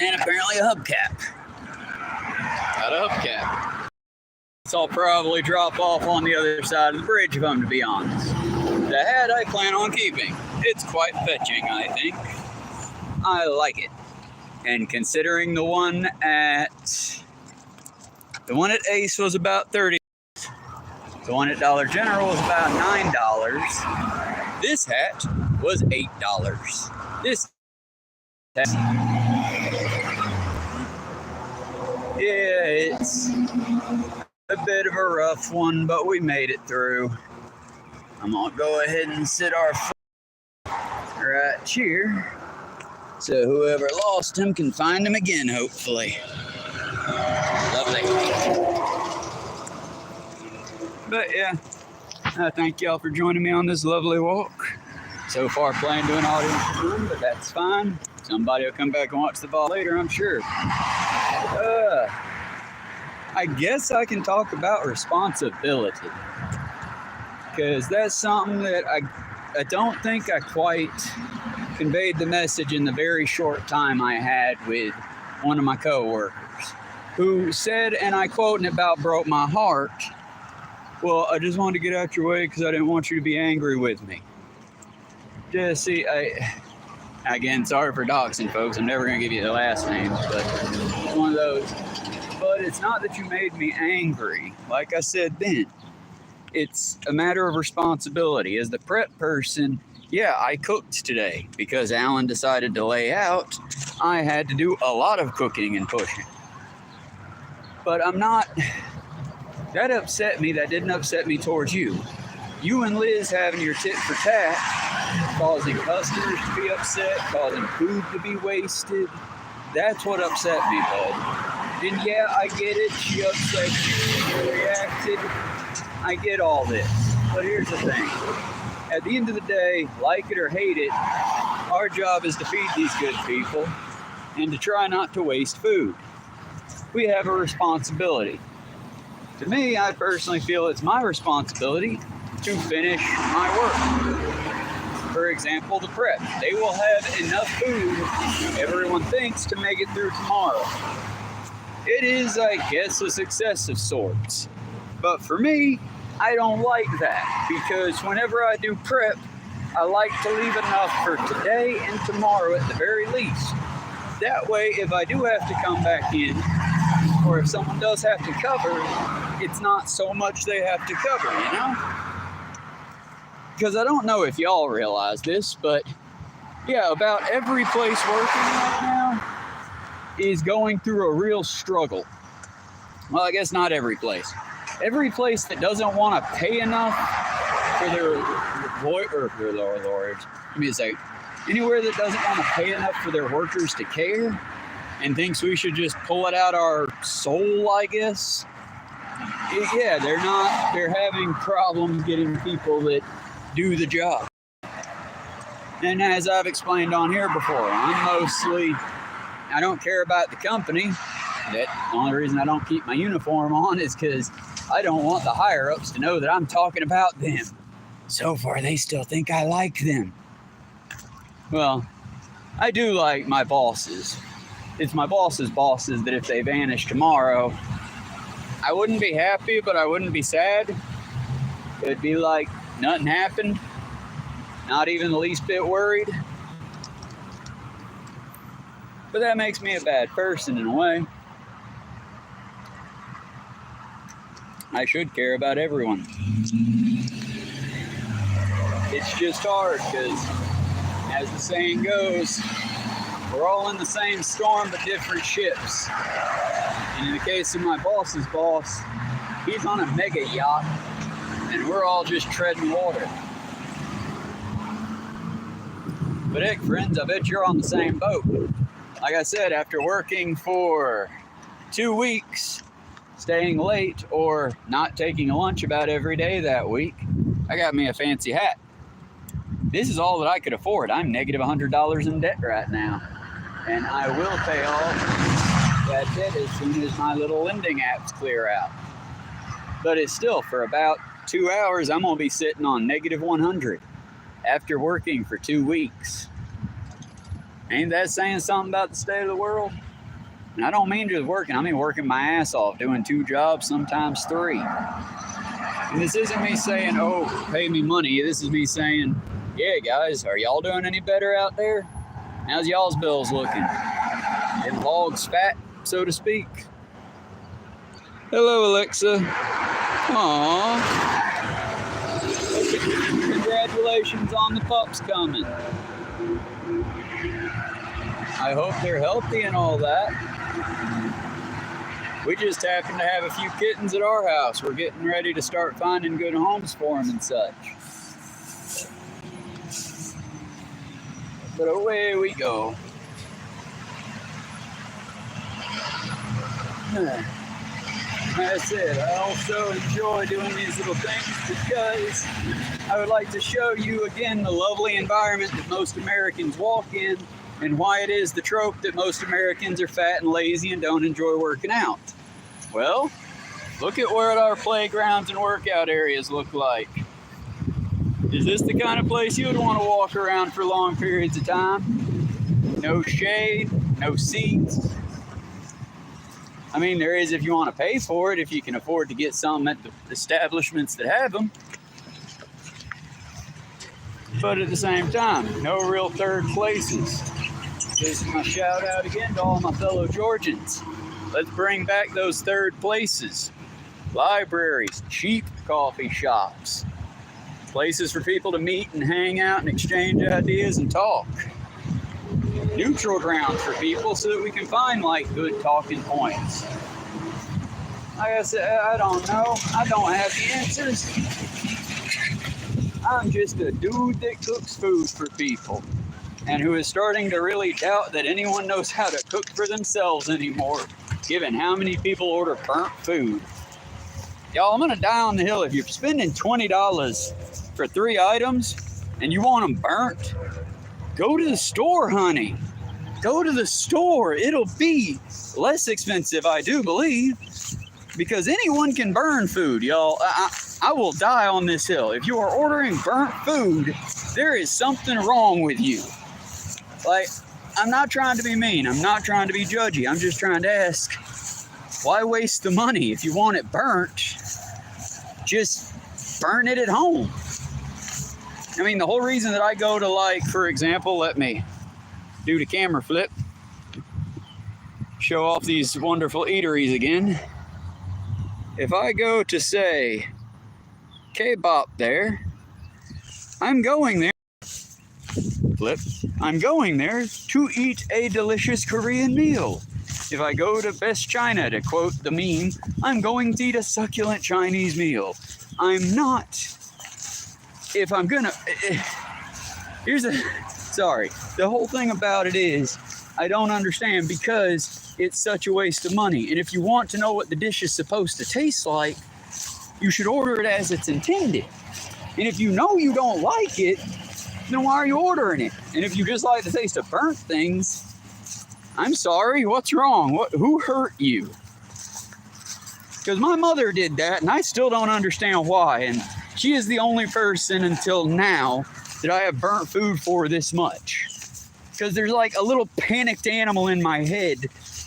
And apparently a hubcap. Got a hubcap. So I'll probably drop off on the other side of the bridge if I'm to be honest. The hat I plan on keeping. It's quite fetching, I think. I like it. And considering the one at Ace was about $30. The one at Dollar General was about $9. This hat was $8. This hat, yeah, it's a bit of a rough one, but we made it through. I'm gonna go ahead and sit our foot right here, so whoever lost him can find him again, hopefully. Lovely. But yeah, I thank y'all for joining me on this lovely walk. So far playing to an audience, but that's fine. Somebody will come back and watch the ball later, I'm sure. I guess I can talk about responsibility, because that's something that I don't think I quite conveyed the message in the very short time I had with one of my coworkers, who said, and I quote, and it about broke my heart, "Well, I just wanted to get out your way because I didn't want you to be angry with me." Just see, again, sorry for doxing, folks. I'm never going to give you the last names, but it's one of those. But it's not that you made me angry. Like I said then, it's a matter of responsibility. As the prep person, yeah, I cooked today because Alan decided to lay out. I had to do a lot of cooking and pushing. But I'm not... That upset me. That didn't upset me towards you. You and Liz having your tit for tat, causing customers to be upset, causing food to be wasted. That's what upset me, bud. And yeah, I get it. She upset you. You reacted. I get all this. But here's the thing. At the end of the day, like it or hate it, our job is to feed these good people and to try not to waste food. We have a responsibility. To me, I personally feel it's my responsibility to finish my work. For example, the prep. They will have enough food, everyone thinks, to make it through tomorrow. It is, I guess, a success of sorts. But for me, I don't like that, because whenever I do prep, I like to leave enough for today and tomorrow at the very least. That way, if I do have to come back in, or if someone does have to cover, it's not so much they have to cover, you know? Because I don't know if y'all realize this, but yeah, about every place working right now is going through a real struggle. Well, I guess not every place. Every place that doesn't want to pay enough for their lawyers, give me a second. Anywhere that doesn't want to pay enough for their workers to care and thinks we should just pull it out our soul, I guess. Yeah, they're having problems getting people that do the job. And as I've explained on here before, I don't care about the company. The only reason I don't keep my uniform on is because I don't want the higher-ups to know that I'm talking about them. So far, they still think I like them. Well, I do like my bosses. It's my boss's bosses that if they vanish tomorrow, I wouldn't be happy, but I wouldn't be sad. It'd be like nothing happened. Not even the least bit worried. But that makes me a bad person in a way. I should care about everyone. It's just hard because, as the saying goes, we're all in the same storm but different ships. And in the case of my boss's boss, he's on a mega yacht and we're all just treading water. But heck, friends, I bet you're on the same boat. Like I said, after working for 2 weeks, staying late, or not taking a lunch about every day that week, I got me a fancy hat. This is all that I could afford. I'm negative $100 in debt right now. And I will pay off that debt as soon as my little lending apps clear out. But it's still, for about 2 hours, I'm going to be sitting on negative 100 after working for 2 weeks. Ain't that saying something about the state of the world? And I don't mean just working, I mean working my ass off, doing 2 jobs, sometimes 3. And this isn't me saying, oh, pay me money. This is me saying, yeah, guys, are y'all doing any better out there? How's y'all's bills looking? Them logs fat, so to speak? Hello, Alexa. Aww. Congratulations on the pups coming. I hope they're healthy and all that. We just happen to have a few kittens at our house. We're getting ready to start finding good homes for them and such. But away we go. Like I said, I also enjoy doing these little things because I would like to show you again the lovely environment that most Americans walk in and why it is the trope that most Americans are fat and lazy and don't enjoy working out. Well, look at what our playgrounds and workout areas look like. Is this the kind of place you would want to walk around for long periods of time? No shade, no seats. I mean, there is if you want to pay for it, if you can afford to get some at the establishments that have them. But at the same time, no real third places. This is my shout out again to all my fellow Georgians. Let's bring back those third places. Libraries, cheap coffee shops, places for people to meet and hang out and exchange ideas and talk. Neutral grounds for people so that we can find like good talking points. Like I said, I don't know. I don't have the answers. I'm just a dude that cooks food for people and who is starting to really doubt that anyone knows how to cook for themselves anymore, given how many people order burnt food. Y'all, I'm gonna die on the hill. If you're spending $20 for 3 items and you want them burnt, go to the store, honey. Go to the store. It'll be less expensive, I do believe, because anyone can burn food, y'all. I will die on this hill. If you are ordering burnt food, there is something wrong with you. Like, I'm not trying to be mean. I'm not trying to be judgy. I'm just trying to ask, why waste the money? If you want it burnt, just burn it at home. I mean, the whole reason that I go to, like, for example, let me do the camera flip, show off these wonderful eateries again. If I go to, say, K-Bop there, I'm going there, flip, I'm going there to eat a delicious Korean meal. If I go to Best China, to quote the meme, I'm going to eat a succulent Chinese meal. I'm not. If I'm gonna, the whole thing about it is, I don't understand because it's such a waste of money. And if you want to know what the dish is supposed to taste like, you should order it as it's intended. And if you know you don't like it, then why are you ordering it? And if you just like the taste of burnt things, I'm sorry, what's wrong? Who hurt you? Because my mother did that, and I still don't understand why. And she is the only person until now that I have burnt food for this much. Because there's like a little panicked animal in my head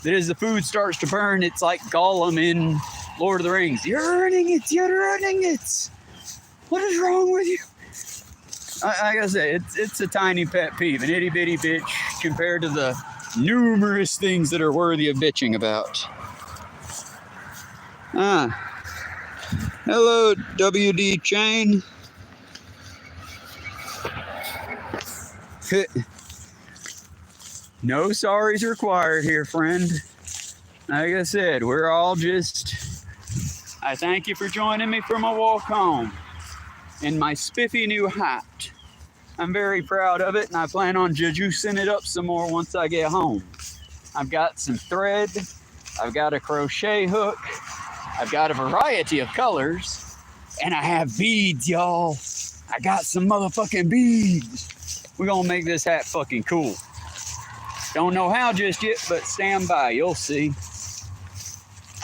that as the food starts to burn, it's like Gollum in Lord of the Rings. You're earning it, you're earning it. What is wrong with you? Like I say, it's a tiny pet peeve, an itty bitty bitch compared to the numerous things that are worthy of bitching about. Hello, WD Chain. No sorries required here, friend. Like I said, we're all just... I thank you for joining me for my walk home in my spiffy new hat. I'm very proud of it, and I plan on juicing it up some more once I get home. I've got some thread. I've got a crochet hook. I've got a variety of colors, and I have beads, y'all. I got some motherfucking beads. We're gonna make this hat fucking cool. Don't know how just yet, but stand by, you'll see.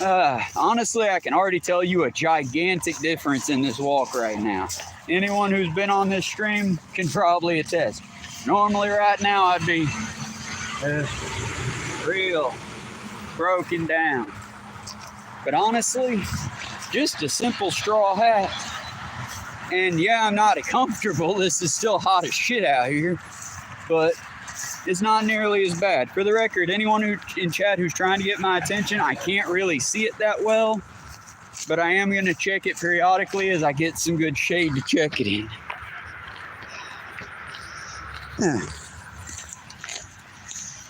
Honestly, I can already tell you a gigantic difference in this walk right now. Anyone who's been on this stream can probably attest. Normally right now I'd be real broken down. But honestly, just a simple straw hat. And yeah, I'm not comfortable. This is still hot as shit out here, but it's not nearly as bad. For the record, anyone in chat who's trying to get my attention, I can't really see it that well, but I am going to check it periodically as I get some good shade to check it in.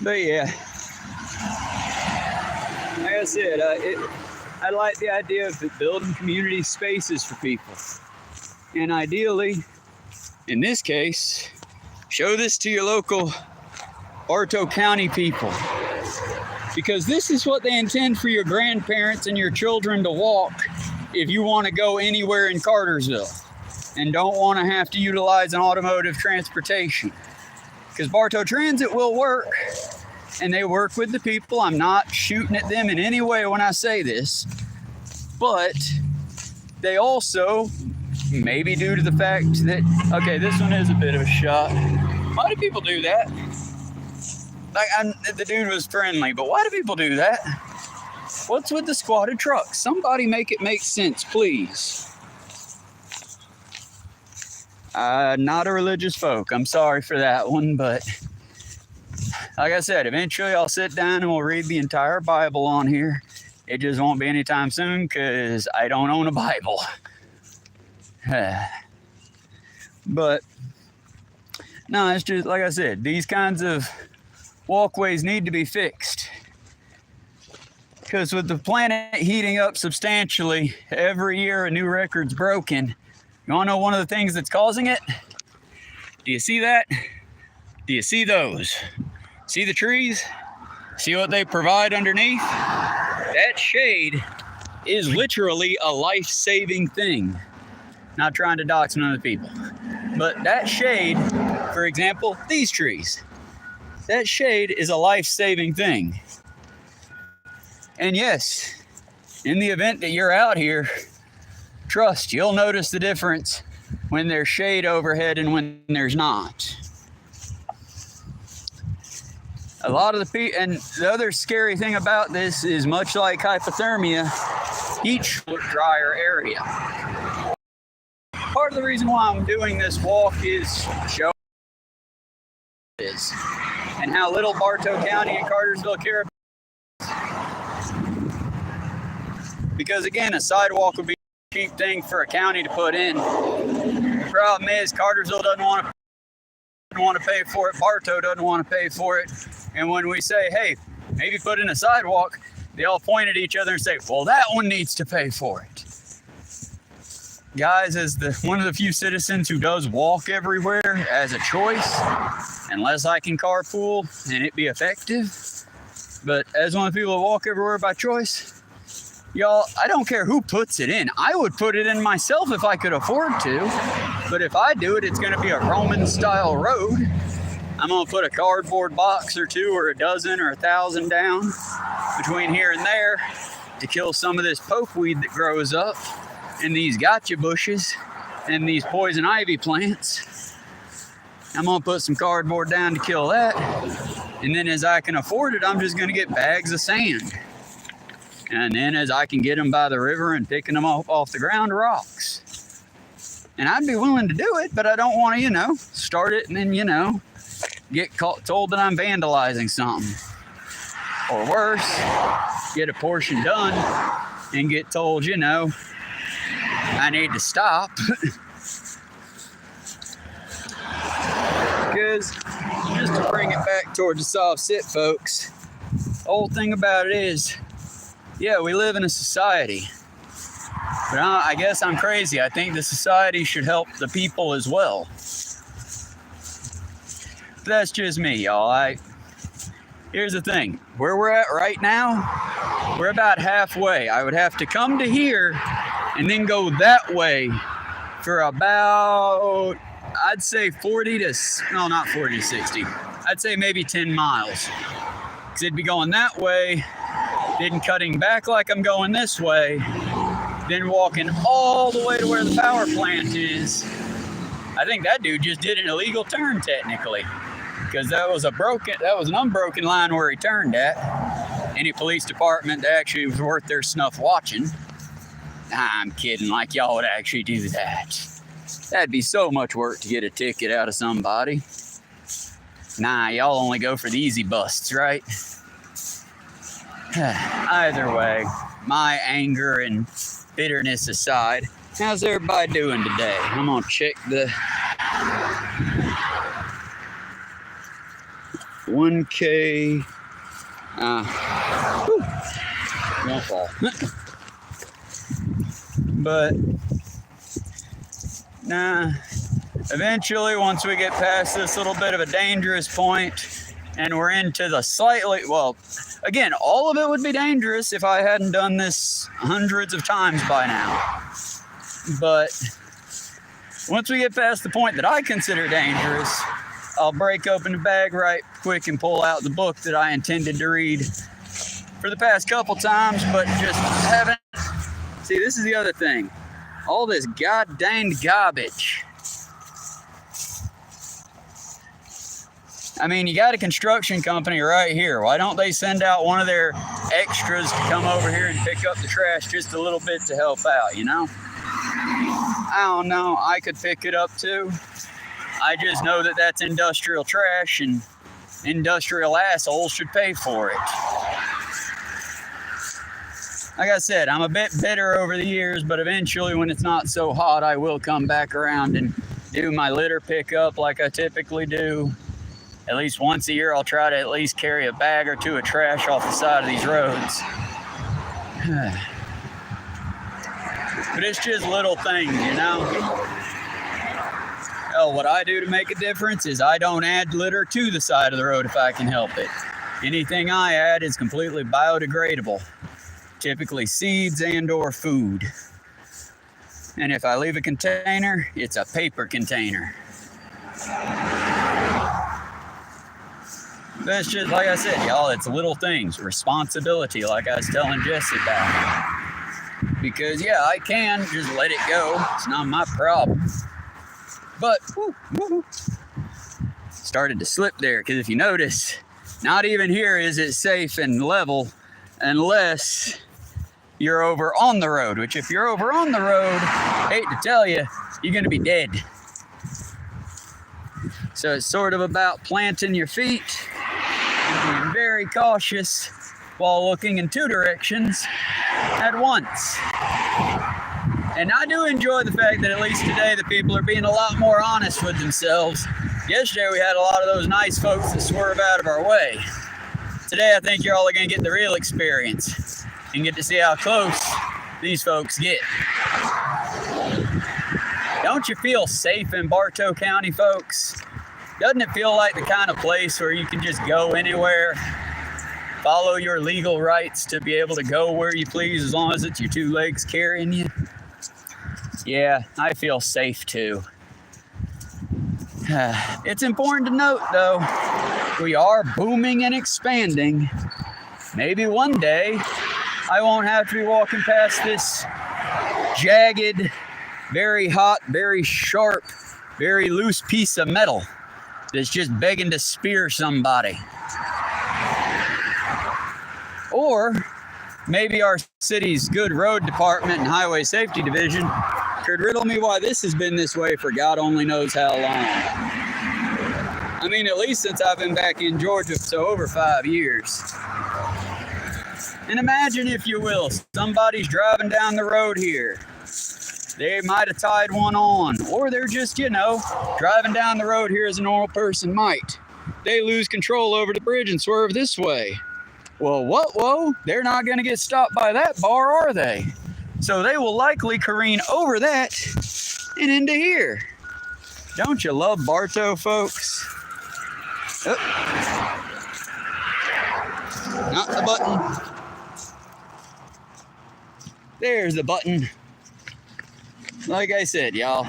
But yeah, like I said, I like the idea of building community spaces for people. And ideally, in this case, show this to your local Bartow County people. Because this is what they intend for your grandparents and your children to walk if you want to go anywhere in Cartersville and don't want to have to utilize an automotive transportation. Because Bartow Transit will work, and they work with the people. I'm not shooting at them in any way when I say this, but they also, maybe due to the fact that, okay, this one is a bit of a shot. Why do people do that? Like, the dude was friendly, but why do people do that? What's with the squatted trucks? Somebody make it make sense, please. Not a religious folk. I'm sorry for that one, but like I said, eventually I'll sit down and we'll read the entire Bible on here. It just won't be anytime soon because I don't own a Bible. But no, it's just like I said, these kinds of walkways need to be fixed. Because with the planet heating up substantially, every year a new record's broken. You want to know one of the things that's causing it? Do you see that? Do you see those? See the trees? See what they provide underneath? That shade is literally a life-saving thing. Not trying to dox none of the people. But that shade, for example, these trees. That shade is a life-saving thing. And yes, in the event that you're out here, trust, you'll notice the difference when there's shade overhead and when there's not. A lot of the people, and the other scary thing about this is much like hypothermia, each drier area. Part of the reason why I'm doing this walk is show is and how little Bartow County and Cartersville care about. Because again, a sidewalk would be a cheap thing for a county to put in. The problem is Cartersville doesn't want to pay for it. Bartow doesn't want to pay for it. And when we say, hey, maybe put in a sidewalk, they all point at each other and say, well, that one needs to pay for it. Guys, as one of the few citizens who does walk everywhere as a choice, unless I can carpool and it be effective, but as one of the people who walk everywhere by choice, y'all, I don't care who puts it in. I would put it in myself if I could afford to, but if I do it, it's going to be a Roman-style road. I'm going to put a cardboard box or two or a dozen or 1,000 down between here and there to kill some of this pokeweed that grows up and these gotcha bushes and these poison ivy plants. I'm going to put some cardboard down to kill that, and then as I can afford it, I'm just going to get bags of sand. And then as I can get them by the river and picking them off the ground, rocks. And I'd be willing to do it, but I don't want to, start it and then, get told that I'm vandalizing something. Or worse, get a portion done and get told, I need to stop. Because, just to bring it back towards the soft sit, folks, the whole thing about it is, yeah, we live in a society. But I guess I'm crazy. I think the society should help the people as well. That's just me, y'all. Here's the thing. Where we're at right now, we're about halfway. I would have to come to here and then go that way for about, I'd say 40 to 60. I'd say maybe 10 miles. Because it'd be going that way, then cutting back like I'm going this way, then walking all the way to where the power plant is. I think that dude just did an illegal turn technically, because that was an unbroken line where he turned at. any police department that actually was worth their snuff watching. Nah, I'm kidding, like y'all would actually do that. That'd be so much work to get a ticket out of somebody. Nah, y'all only go for the easy busts, right? Either way, my anger and bitterness aside, how's everybody doing today? I'm gonna check the 1K. Won't fall. But nah, eventually, once we get past this little bit of a dangerous point and we're into the slightly, well, again, all of it would be dangerous if I hadn't done this hundreds of times by now. But once we get past the point that I consider dangerous, I'll break open the bag right quick and pull out the book that I intended to read for the past couple times, but just haven't. See, this is the other thing. All this goddamn garbage. I mean, you got a construction company right here. Why don't they send out one of their extras to come over here and pick up the trash just a little bit to help out, you know? I don't know. I could pick it up too. I just know that that's industrial trash and industrial assholes should pay for it. Like I said, I'm a bit bitter over the years, but eventually when it's not so hot, I will come back around and do my litter pickup like I typically do. At least once a year, I'll try to at least carry a bag or two of trash off the side of these roads. But it's just little things, you know? Hell, what I do to make a difference is I don't add litter to the side of the road if I can help it. Anything I add is completely biodegradable. Typically seeds and or food. And if I leave a container, it's a paper container. That's just, like I said, y'all, it's little things. Responsibility, like I was telling Jesse about. Because, yeah, I can just let it go. It's not my problem. But, started to slip there, because if you notice, not even here is it safe and level unless you're over on the road, which if you're over on the road, hate to tell you, you're going to be dead. So it's sort of about planting your feet and being very cautious while looking in two directions at once. And I do enjoy the fact that at least today the people are being a lot more honest with themselves. Yesterday we had a lot of those nice folks that swerve out of our way. Today I think you're all going to get the real experience and get to see how close these folks get. Don't you feel safe in Bartow County, folks? Doesn't it feel like the kind of place where you can just go anywhere, follow your legal rights to be able to go where you please as long as it's your two legs carrying you? Yeah, I feel safe too. It's important to note, though, we are booming and expanding. Maybe one day I won't have to be walking past this jagged, very hot, very sharp, very loose piece of metal that's just begging to spear somebody. Or maybe our city's good road department and highway safety division could riddle me why this has been this way for God only knows how long. I mean, at least since I've been back in Georgia, so over 5 years. And imagine, if you will, somebody's driving down the road here. They might have tied one on, or they're just, driving down the road here as a normal person might. They lose control over the bridge and swerve this way. Well, whoa, they're not going to get stopped by that bar, are they? So they will likely careen over that and into here. Don't you love Bartow, folks? Oh. Not the button. There's the button. Like I said, y'all.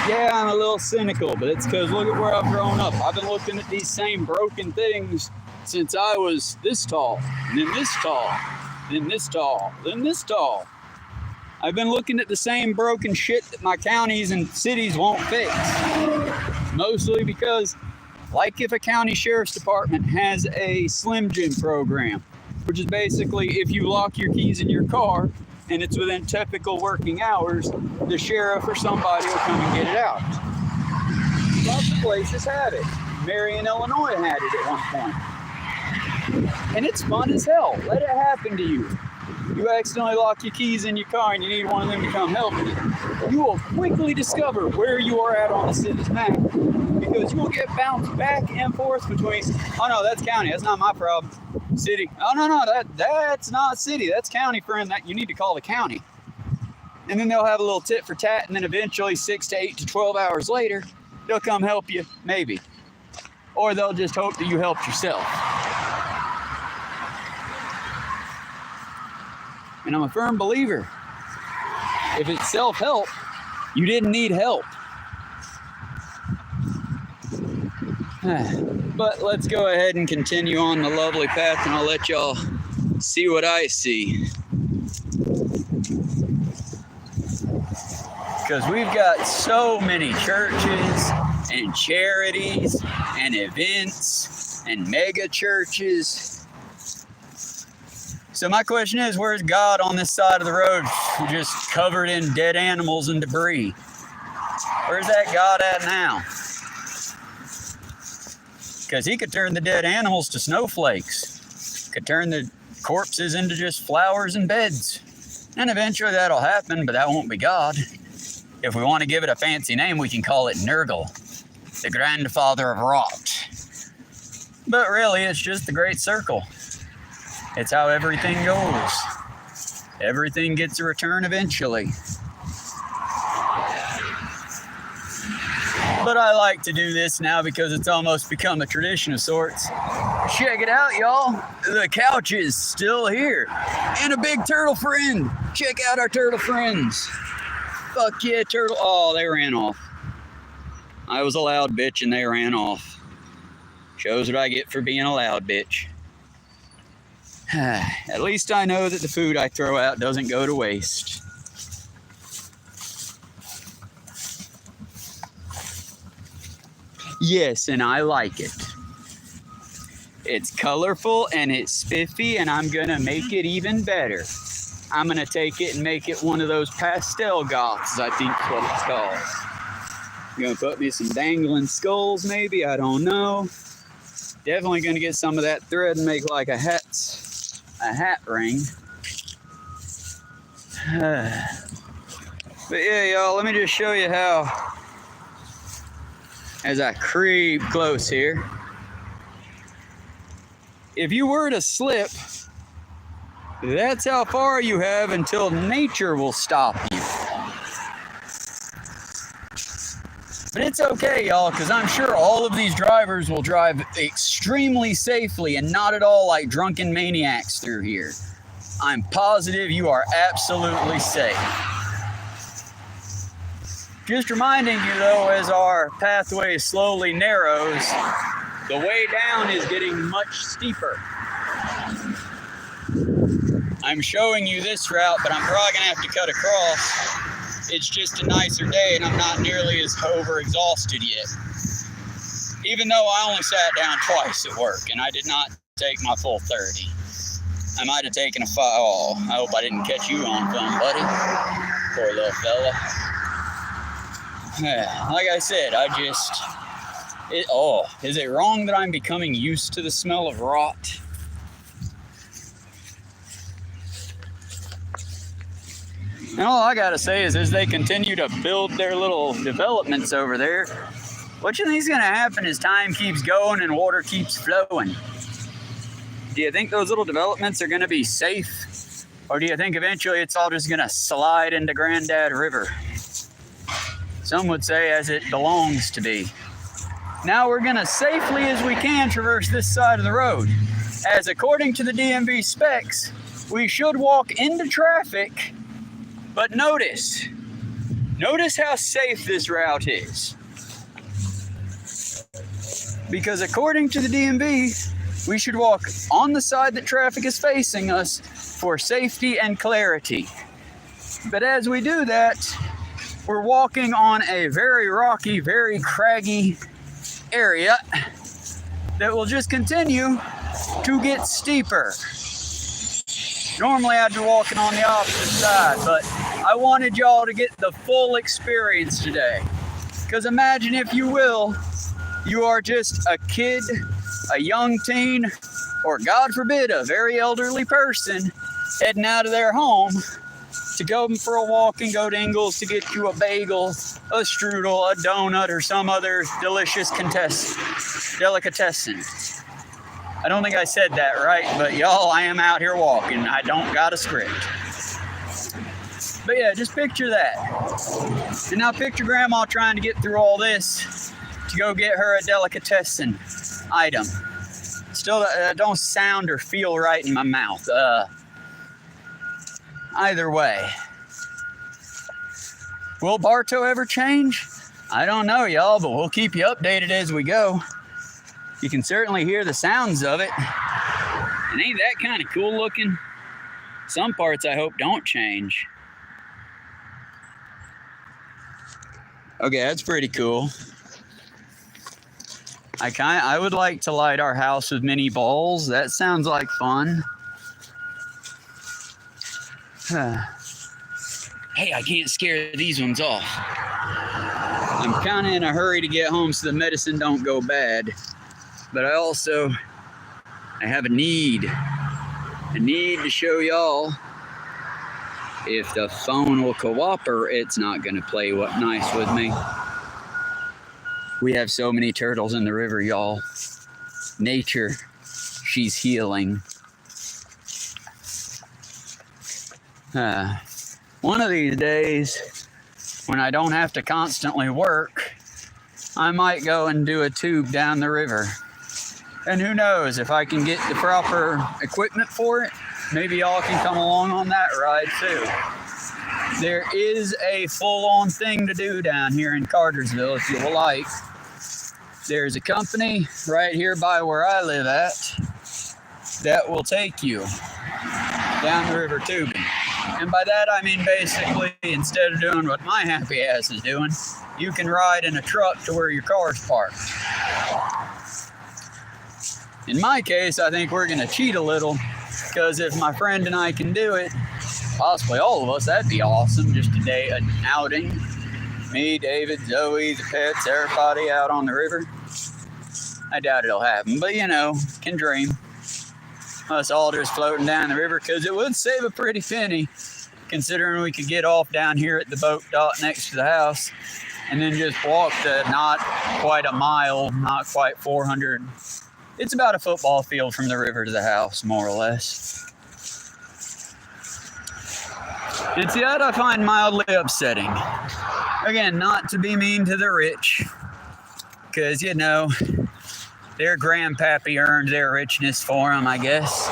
Yeah, I'm a little cynical, but it's because look at where I've grown up. I've been looking at these same broken things since I was this tall, and then this tall, then this tall, then this tall. I've been looking at the same broken shit that my counties and cities won't fix. Mostly because Like if a county sheriff's department has a Slim Jim program, which is basically if you lock your keys in your car and it's within typical working hours, the sheriff or somebody will come and get it out. Lots of places have it. Marion, Illinois had it at one point. And it's fun as hell. Let it happen to you. You accidentally lock your keys in your car and you need one of them to come help you. You will quickly discover where you are at on the city's map, because you will get bounced back and forth between, oh no, that's county, that's not my problem. City, oh no, that's not city, that's county, friend, that you need to call the county. And then they'll have a little tit for tat, and then eventually 6 to 8 to 12 hours later, they'll come help you, maybe. Or they'll just hope that you helped yourself. And I'm a firm believer, if it's self-help, you didn't need help. But let's go ahead and continue on the lovely path, and I'll let y'all see what I see. Because we've got so many churches and charities and events and mega churches. So my question is, where's God on this side of the road, just covered in dead animals and debris? Where's that God at now? Because he could turn the dead animals to snowflakes, could turn the corpses into just flowers and beds. And eventually that'll happen, but that won't be God. If we want to give it a fancy name, we can call it Nurgle, the grandfather of rot. But really, it's just the great circle. It's how everything goes. Everything gets a return eventually. But I like to do this now because it's almost become a tradition of sorts. Check it out, y'all. The couch is still here. And a big turtle friend. Check out our turtle friends. Fuck yeah, turtle. Oh, they ran off. I was a loud bitch and they ran off. Shows what I get for being a loud bitch. At least I know that the food I throw out doesn't go to waste. Yes, and I like it. It's colorful and it's spiffy, and I'm gonna make it even better. I'm gonna take it and make it one of those pastel goths, I think is what it's called. I'm gonna put me some dangling skulls maybe, I don't know. Definitely gonna get some of that thread and make like a hat ring. But yeah, y'all, let me just show you how, as I creep close here, if you were to slip, that's how far you have until nature will stop you. But it's okay, y'all, because I'm sure all of these drivers will drive extremely safely and not at all like drunken maniacs through here. I'm positive you are absolutely safe. Just reminding you, though, as our pathway slowly narrows, the way down is getting much steeper. I'm showing you this route, but I'm probably going to have to cut across. It's just a nicer day, and I'm not nearly as overexhausted yet. Even though I only sat down twice at work, and I did not take my full 30. I might have taken a 5. Oh, I hope I didn't catch you on film, buddy. Poor little fella. Yeah, like I said, is it wrong that I'm becoming used to the smell of rot? And all I gotta say is, as they continue to build their little developments over there, what you think's gonna happen as time keeps going and water keeps flowing? Do you think those little developments are gonna be safe? Or do you think eventually it's all just gonna slide into Grandad River? Some would say as it belongs to be. Now we're gonna safely as we can traverse this side of the road, as according to the DMV specs, we should walk into traffic. But notice how safe this route is. Because according to the DMV, we should walk on the side that traffic is facing us for safety and clarity. But as we do that, we're walking on a very rocky, very craggy area that will just continue to get steeper. Normally I'd be walking on the opposite side, but I wanted y'all to get the full experience today. Because imagine, if you will, you are just a kid, a young teen, or God forbid, a very elderly person heading out of their home to go for a walk and go to Ingles to get you a bagel, a strudel, a donut, or some other delicious delicatessen. I don't think I said that right, but y'all, I am out here walking. I don't got a script. But yeah, just picture that. And now picture Grandma trying to get through all this to go get her a delicatessen item. Still don't sound or feel right in my mouth. Either way. Will Bartow ever change? I don't know, y'all, but we'll keep you updated as we go. You can certainly hear the sounds of it. And ain't that kind of cool looking? Some parts I hope don't change. Okay, that's pretty cool. I would like to light our house with mini balls. That sounds like fun. Hey, I can't scare these ones off. I'm kind of in a hurry to get home so the medicine don't go bad. But I have a need. I need to show y'all, if the phone will cooperate, it's not going to play nice with me. We have so many turtles in the river, y'all. Nature, she's healing. One of these days, when I don't have to constantly work, I might go and do a tube down the river. And who knows, if I can get the proper equipment for it, maybe y'all can come along on that ride too. There is a full-on thing to do down here in Cartersville if you will like. There's a company right here by where I live at that will take you down the river tubing. And by that I mean basically, instead of doing what my happy ass is doing, you can ride in a truck to where your car's parked. In my case, I think we're going to cheat a little, because if my friend and I can do it, possibly all of us, that'd be awesome. Just a day, an outing. Me, David, Zoe, the pets, everybody out on the river. I doubt it'll happen, but you know, can dream. Us all just floating down the river, because it would save a pretty penny, considering we could get off down here at the boat dock next to the house, and then just walk the not quite a mile, not quite 400. It's about a football field from the river to the house, more or less. It's that I find mildly upsetting. Again, not to be mean to the rich, because, you know, their grandpappy earned their richness for them, I guess.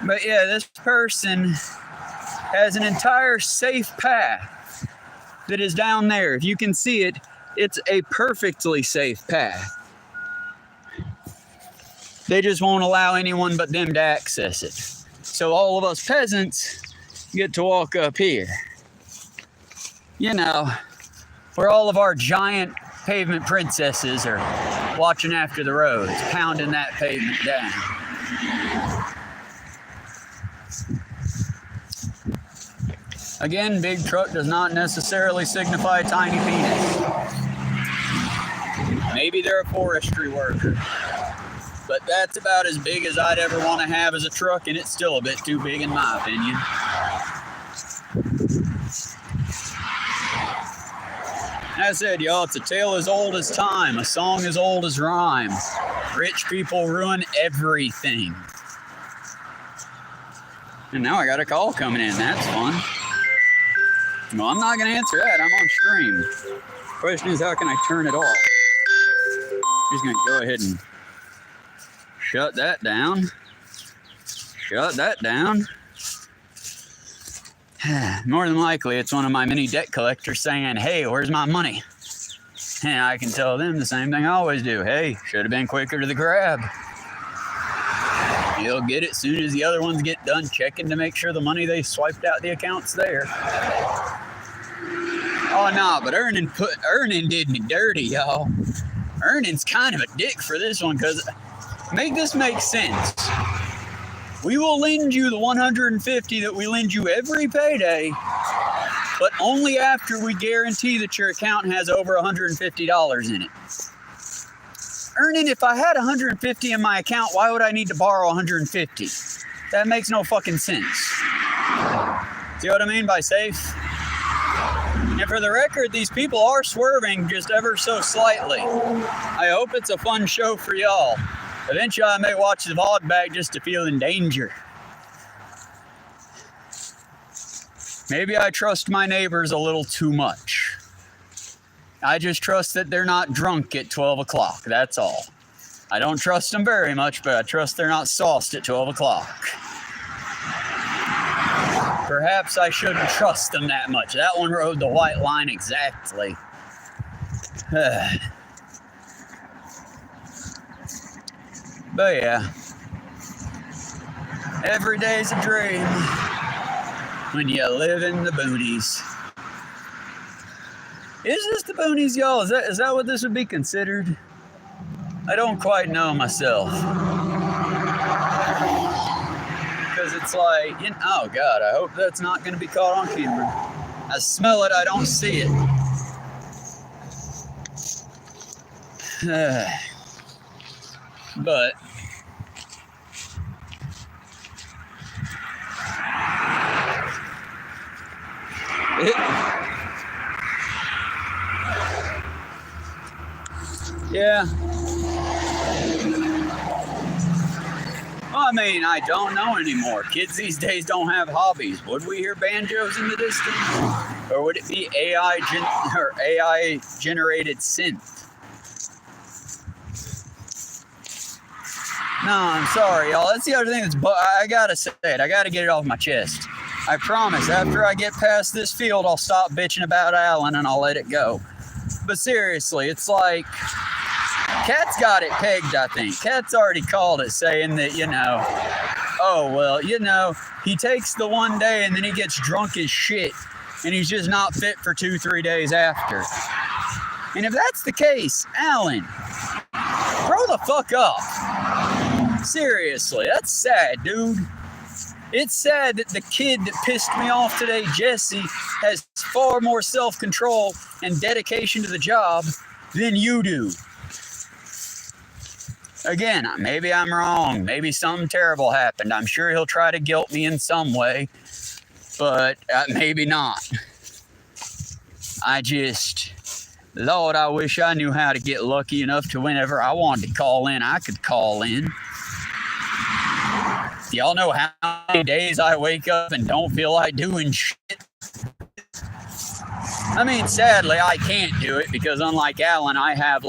But yeah, this person has an entire safe path that is down there. If you can see it, it's a perfectly safe path. They just won't allow anyone but them to access it. So all of us peasants get to walk up here. You know, where all of our giant pavement princesses are watching after the roads, pounding that pavement down. Again, big truck does not necessarily signify tiny penis. Maybe they're a forestry worker. But that's about as big as I'd ever want to have as a truck, and it's still a bit too big in my opinion. As I said, y'all, it's a tale as old as time, a song as old as rhyme. Rich people ruin everything. And now I got a call coming in, that's fun. Well, I'm not going to answer that, I'm on stream. Question is, how can I turn it off? Just going to go ahead and shut that down. Shut that down. More than likely, it's one of my mini debt collectors saying, hey, where's my money? And I can tell them the same thing I always do. Hey, should have been quicker to the grab. You'll get it as soon as the other ones get done checking to make sure the money they swiped out the account's there. Oh, no, but earning did me dirty, y'all. Ernan's kind of a dick for this one, because make this make sense. We will lend you the $150 that we lend you every payday, but only after we guarantee that your account has over $150 in it. Ernan, if I had $150 in my account, why would I need to borrow $150? That makes no fucking sense. See what I mean by safe? And for the record, these people are swerving just ever so slightly. I hope it's a fun show for y'all. Eventually, I may watch the VOD back just to feel in danger. Maybe I trust my neighbors a little too much. I just trust that they're not drunk at 12 o'clock, that's all. I don't trust them very much, but I trust they're not sauced at 12 o'clock. Perhaps I shouldn't trust them that much. That one rode the white line exactly. But yeah, every day's a dream when you live in the boonies. Is this the boonies, y'all? Is that what this would be considered? I don't quite know myself. Because it's like, oh God, I hope that's not going to be caught on camera. I smell it, I don't see it. But yeah. Well, I mean, I don't know anymore. Kids these days don't have hobbies. Would we hear banjos in the distance? Or would it be AI generated synth? No, I'm sorry, y'all. That's the other thing I gotta say it. I gotta get it off my chest. I promise, after I get past this field, I'll stop bitching about Alan and I'll let it go. But seriously, it's like, Cat's got it pegged, I think. Cat's already called it, saying that, oh, well, he takes the one day and then he gets drunk as shit and he's just not fit for 2-3 days after. And if that's the case, Alan, grow the fuck up. Seriously, that's sad, dude. It's sad that the kid that pissed me off today, Jesse, has far more self-control and dedication to the job than you do. Again, maybe I'm wrong. Maybe something terrible happened. I'm sure he'll try to guilt me in some way, but maybe not. Lord, I wish I knew how to get lucky enough to whenever I wanted to call in, I could call in. Y'all know how many days I wake up and don't feel like doing shit? I mean, sadly, I can't do it because unlike Alan, I have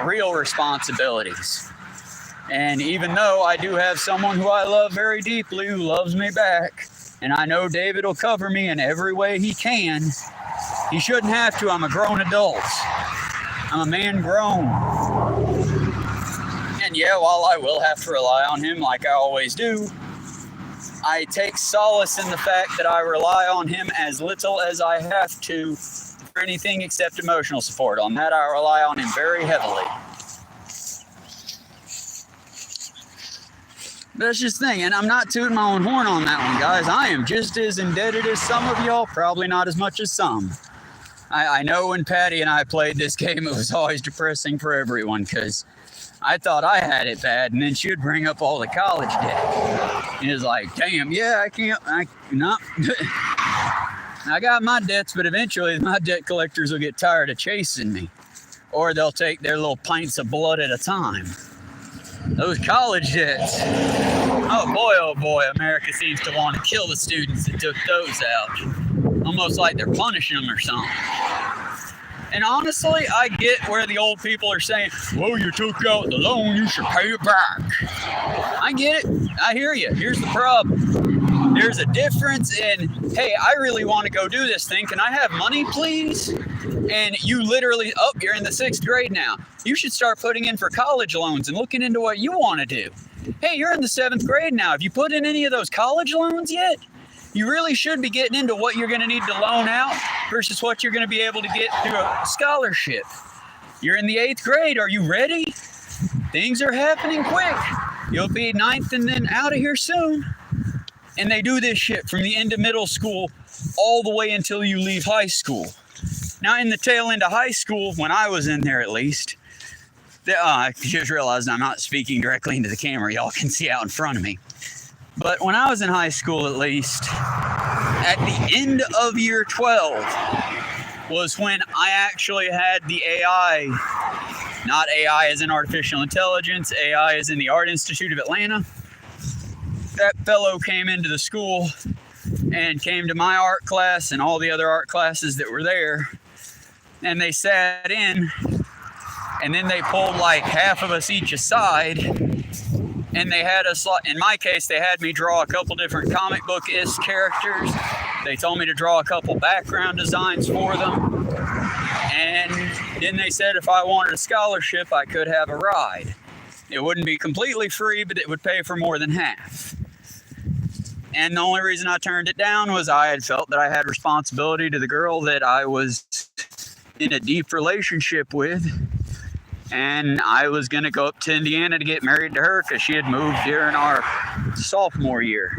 real responsibilities. And even though I do have someone who I love very deeply who loves me back, and I know David will cover me in every way he can, he shouldn't have to. I'm a grown adult. I'm a man grown. And yeah, while I will have to rely on him like I always do, I take solace in the fact that I rely on him as little as I have to for anything except emotional support. On that, I rely on him very heavily. That's just the thing, and I'm not tooting my own horn on that one, guys. I am just as indebted as some of y'all, probably not as much as some. I know when Patty and I played this game, it was always depressing for everyone, because I thought I had it bad, and then she would bring up all the college debt. And it was like, damn, yeah, I got my debts, but eventually my debt collectors will get tired of chasing me. Or they'll take their little pints of blood at a time. Those college debts. Oh boy, America seems to want to kill the students that took those out. Almost like they're punishing them or something. And honestly, I get where the old people are saying, well, you took out the loan, you should pay it back. I get it. I hear you. Here's the problem. There's a difference in, hey, I really want to go do this thing. Can I have money, please? And you literally, you're in the 6th grade now. You should start putting in for college loans and looking into what you want to do. Hey, you're in the 7th grade now. Have you put in any of those college loans yet? You really should be getting into what you're going to need to loan out versus what you're going to be able to get through a scholarship. You're in the 8th grade. Are you ready? Things are happening quick. You'll be 9th and then out of here soon. And they do this shit from the end of middle school all the way until you leave high school. Now, in the tail end of high school, when I was in there at least, I just realized I'm not speaking directly into the camera. Y'all can see out in front of me. But when I was in high school, at least, at the end of year 12 was when I actually had the AI, not AI as in artificial intelligence, AI as in the Art Institute of Atlanta. That fellow came into the school and came to my art class and all the other art classes that were there. And they sat in, and then they pulled like half of us each aside. And they had us, in my case, they had me draw a couple different comic book-ish characters. They told me to draw a couple background designs for them. And then they said if I wanted a scholarship, I could have a ride. It wouldn't be completely free, but it would pay for more than half. And the only reason I turned it down was I had felt that I had responsibility to the girl that I was in a deep relationship with. And I was going to go up to Indiana to get married to her because she had moved here in our sophomore year.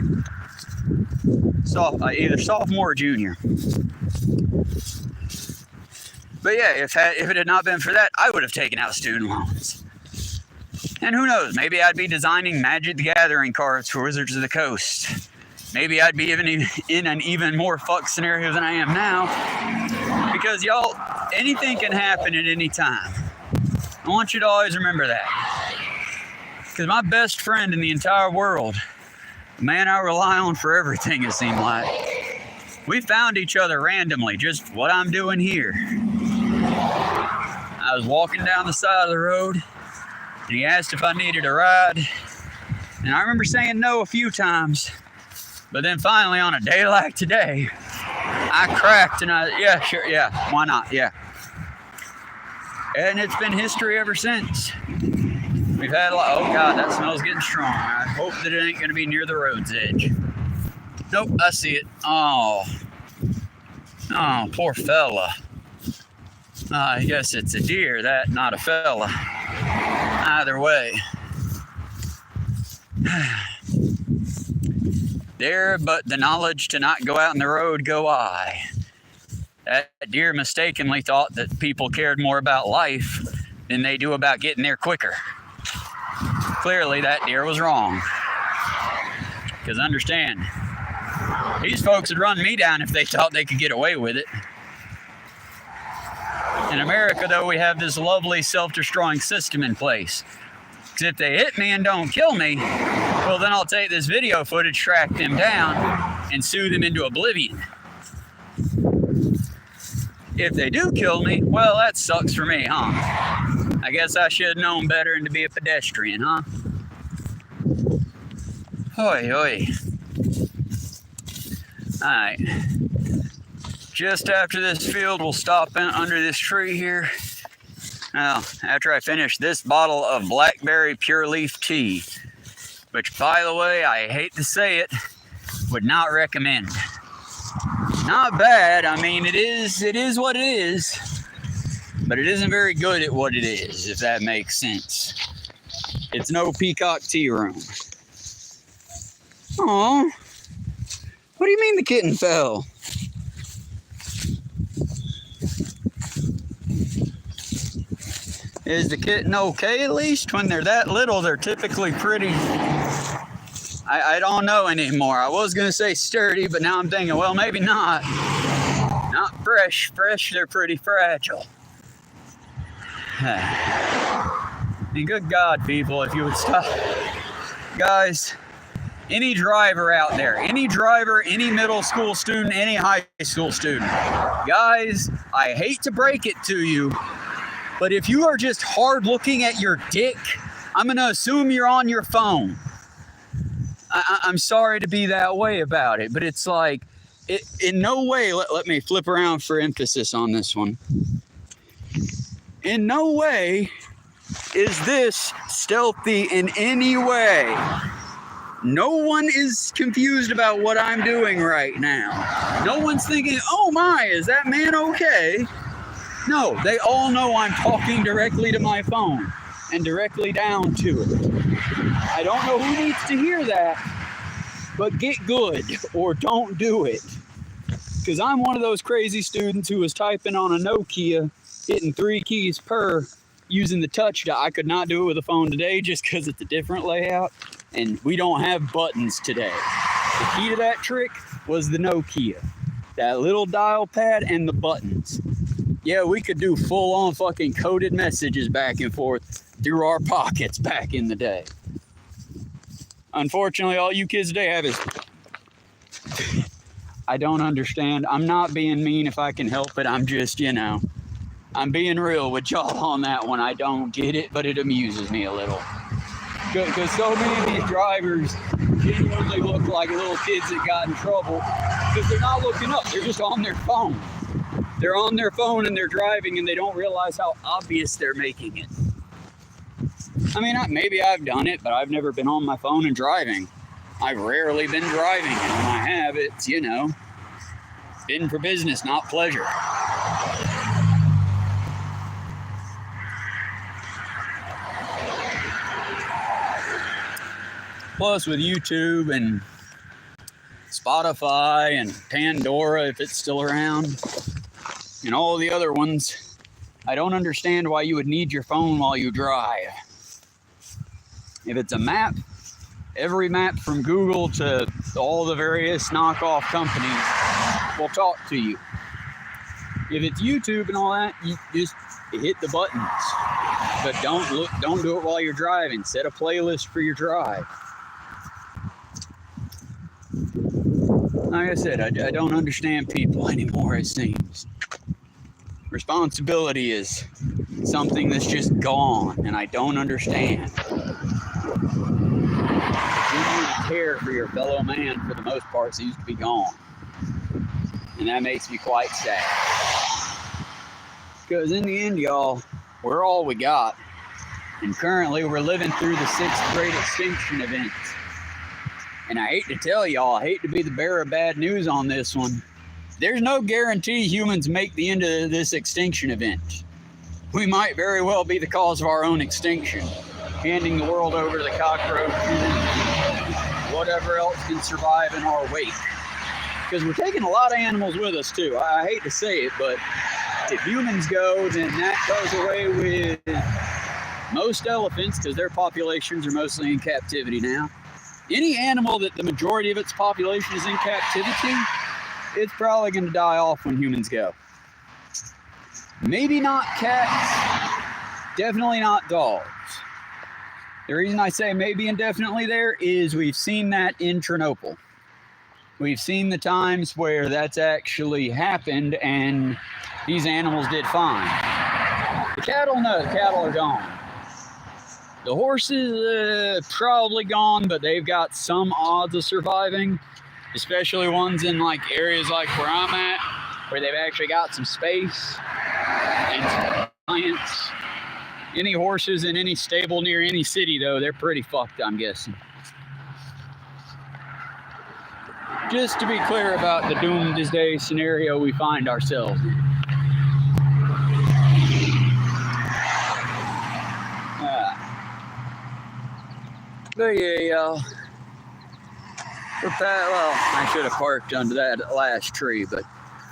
Either sophomore or junior. But yeah, if it had not been for that, I would have taken out student loans. And who knows, maybe I'd be designing Magic the Gathering cards for Wizards of the Coast. Maybe I'd be even in an even more fucked scenario than I am now. Because y'all, anything can happen at any time. I want you to always remember that. Because my best friend in the entire world, the man I rely on for everything, it seemed like, we found each other randomly, just what I'm doing here. I was walking down the side of the road, and he asked if I needed a ride. And I remember saying no a few times, but then finally on a day like today, I cracked and yeah, sure, yeah, why not, yeah. And it's been history ever since. We've had a lot. Oh God, that smell's getting strong. I hope that it ain't gonna be near the road's edge. Nope, I see it. Oh, poor fella. I guess it's a deer, that, not a fella. Either way. There, but the knowledge to not go out in the road go I. That deer mistakenly thought that people cared more about life than they do about getting there quicker. Clearly, that deer was wrong. Because understand, these folks would run me down if they thought they could get away with it. In America, though, we have this lovely self-destroying system in place. Because if they hit me and don't kill me, well, then I'll take this video footage, track them down, and sue them into oblivion. If they do kill me, well, that sucks for me, huh? I guess I should have known better than to be a pedestrian, huh? Hoi, hoi. Alright. Just after this field, we'll stop under this tree here. Now, after I finish this bottle of blackberry pure leaf tea, which, by the way, I hate to say it, would not recommend. Not bad. I mean, it is what it is, but it isn't very good at what it is, if that makes sense. It's no Peacock Tea Room. Aw. What do you mean the kitten fell? Is the kitten okay at least? When they're that little, they're typically pretty... I don't know anymore. I was going to say sturdy, but now I'm thinking, well, maybe not. Not fresh. Fresh, they're pretty fragile. And good God, people, if you would stop. Guys, any driver out there, any driver, any middle school student, any high school student, guys, I hate to break it to you, but if you are just hard looking at your dick, I'm going to assume you're on your phone. I'm sorry to be that way about it, but it's like, in no way, let me flip around for emphasis on this one. In no way is this stealthy in any way. No one is confused about what I'm doing right now. No one's thinking, oh my, is that man okay? No, they all know I'm talking directly to my phone and directly down to it. I don't know who needs to hear that, but get good or don't do it. Because I'm one of those crazy students who was typing on a Nokia, hitting 3 keys per, using the touch dial. I could not do it with a phone today just because it's a different layout, and we don't have buttons today. The key to that trick was the Nokia. That little dial pad and the buttons. Yeah, we could do full-on fucking coded messages back and forth through our pockets back in the day. Unfortunately, all you kids today have is... I don't understand. I'm not being mean if I can help it. I'm just, I'm being real with y'all on that one. I don't get it, but it amuses me a little. Because so many of these drivers genuinely look like little kids that got in trouble because they're not looking up. They're just on their phone. They're on their phone and they're driving and they don't realize how obvious they're making it. I mean, maybe I've done it, but I've never been on my phone and driving. I've rarely been driving, and when I have, it's, been for business, not pleasure. Plus, with YouTube and Spotify and Pandora, if it's still around, and all the other ones, I don't understand why you would need your phone while you drive. If it's a map, every map from Google to all the various knockoff companies will talk to you. If it's YouTube and all that, you just hit the buttons. But don't do it while you're driving. Set a playlist for your drive. Like I said, I don't understand people anymore, it seems. Responsibility is something that's just gone, and I don't understand. Care for your fellow man, for the most part, seems to be gone. And that makes me quite sad. Because in the end, y'all, we're all we got. And currently, we're living through the 6th Great Extinction event. And I hate to tell y'all, I hate to be the bearer of bad news on this one. There's no guarantee humans make the end of this extinction event. We might very well be the cause of our own extinction, handing the world over to the cockroaches, whatever else can survive in our wake. Because we're taking a lot of animals with us too. I hate to say it, but if humans go, then that goes away with most elephants, because their populations are mostly in captivity now. Any animal that the majority of its population is in captivity, it's probably going to die off when humans go. Maybe not cats, definitely not dogs. The reason I say maybe and definitely there is we've seen that in Chernobyl. We've seen the times where that's actually happened and these animals did fine. The cattle, no, the cattle are gone. The horses, probably gone, but they've got some odds of surviving, especially ones in like areas like where I'm at, where they've actually got some space and some science. Any horses in any stable near any city, though, they're pretty fucked, I'm guessing. Just to be clear about the doomsday scenario we find ourselves in. But yeah, y'all. Well, I should have parked under that last tree, but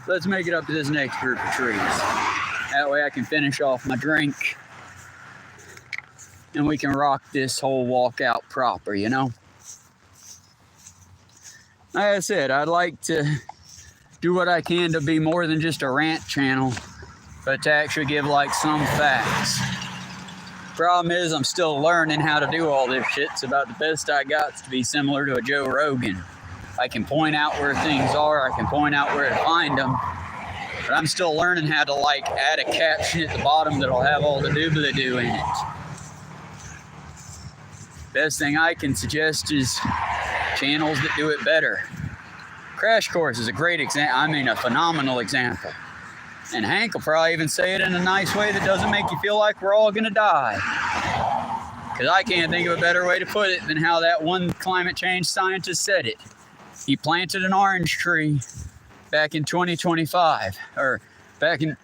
let's make it up to this next group of trees. That way I can finish off my drink. And we can rock this whole walkout proper, Like I said, I'd like to do what I can to be more than just a rant channel, but to actually give like some facts. Problem is, I'm still learning how to do all this shit. It's about the best I got to be similar to a Joe Rogan. I can point out where things are, I can point out where to find them, but I'm still learning how to like add a caption at the bottom that'll have all the doobly-doo in it. Best thing I can suggest is channels that do it better. Crash Course is a great example, a phenomenal example. And Hank will probably even say it in a nice way that doesn't make you feel like we're all gonna die. Because I can't think of a better way to put it than how that one climate change scientist said it. He planted an orange tree back in 2025, or back in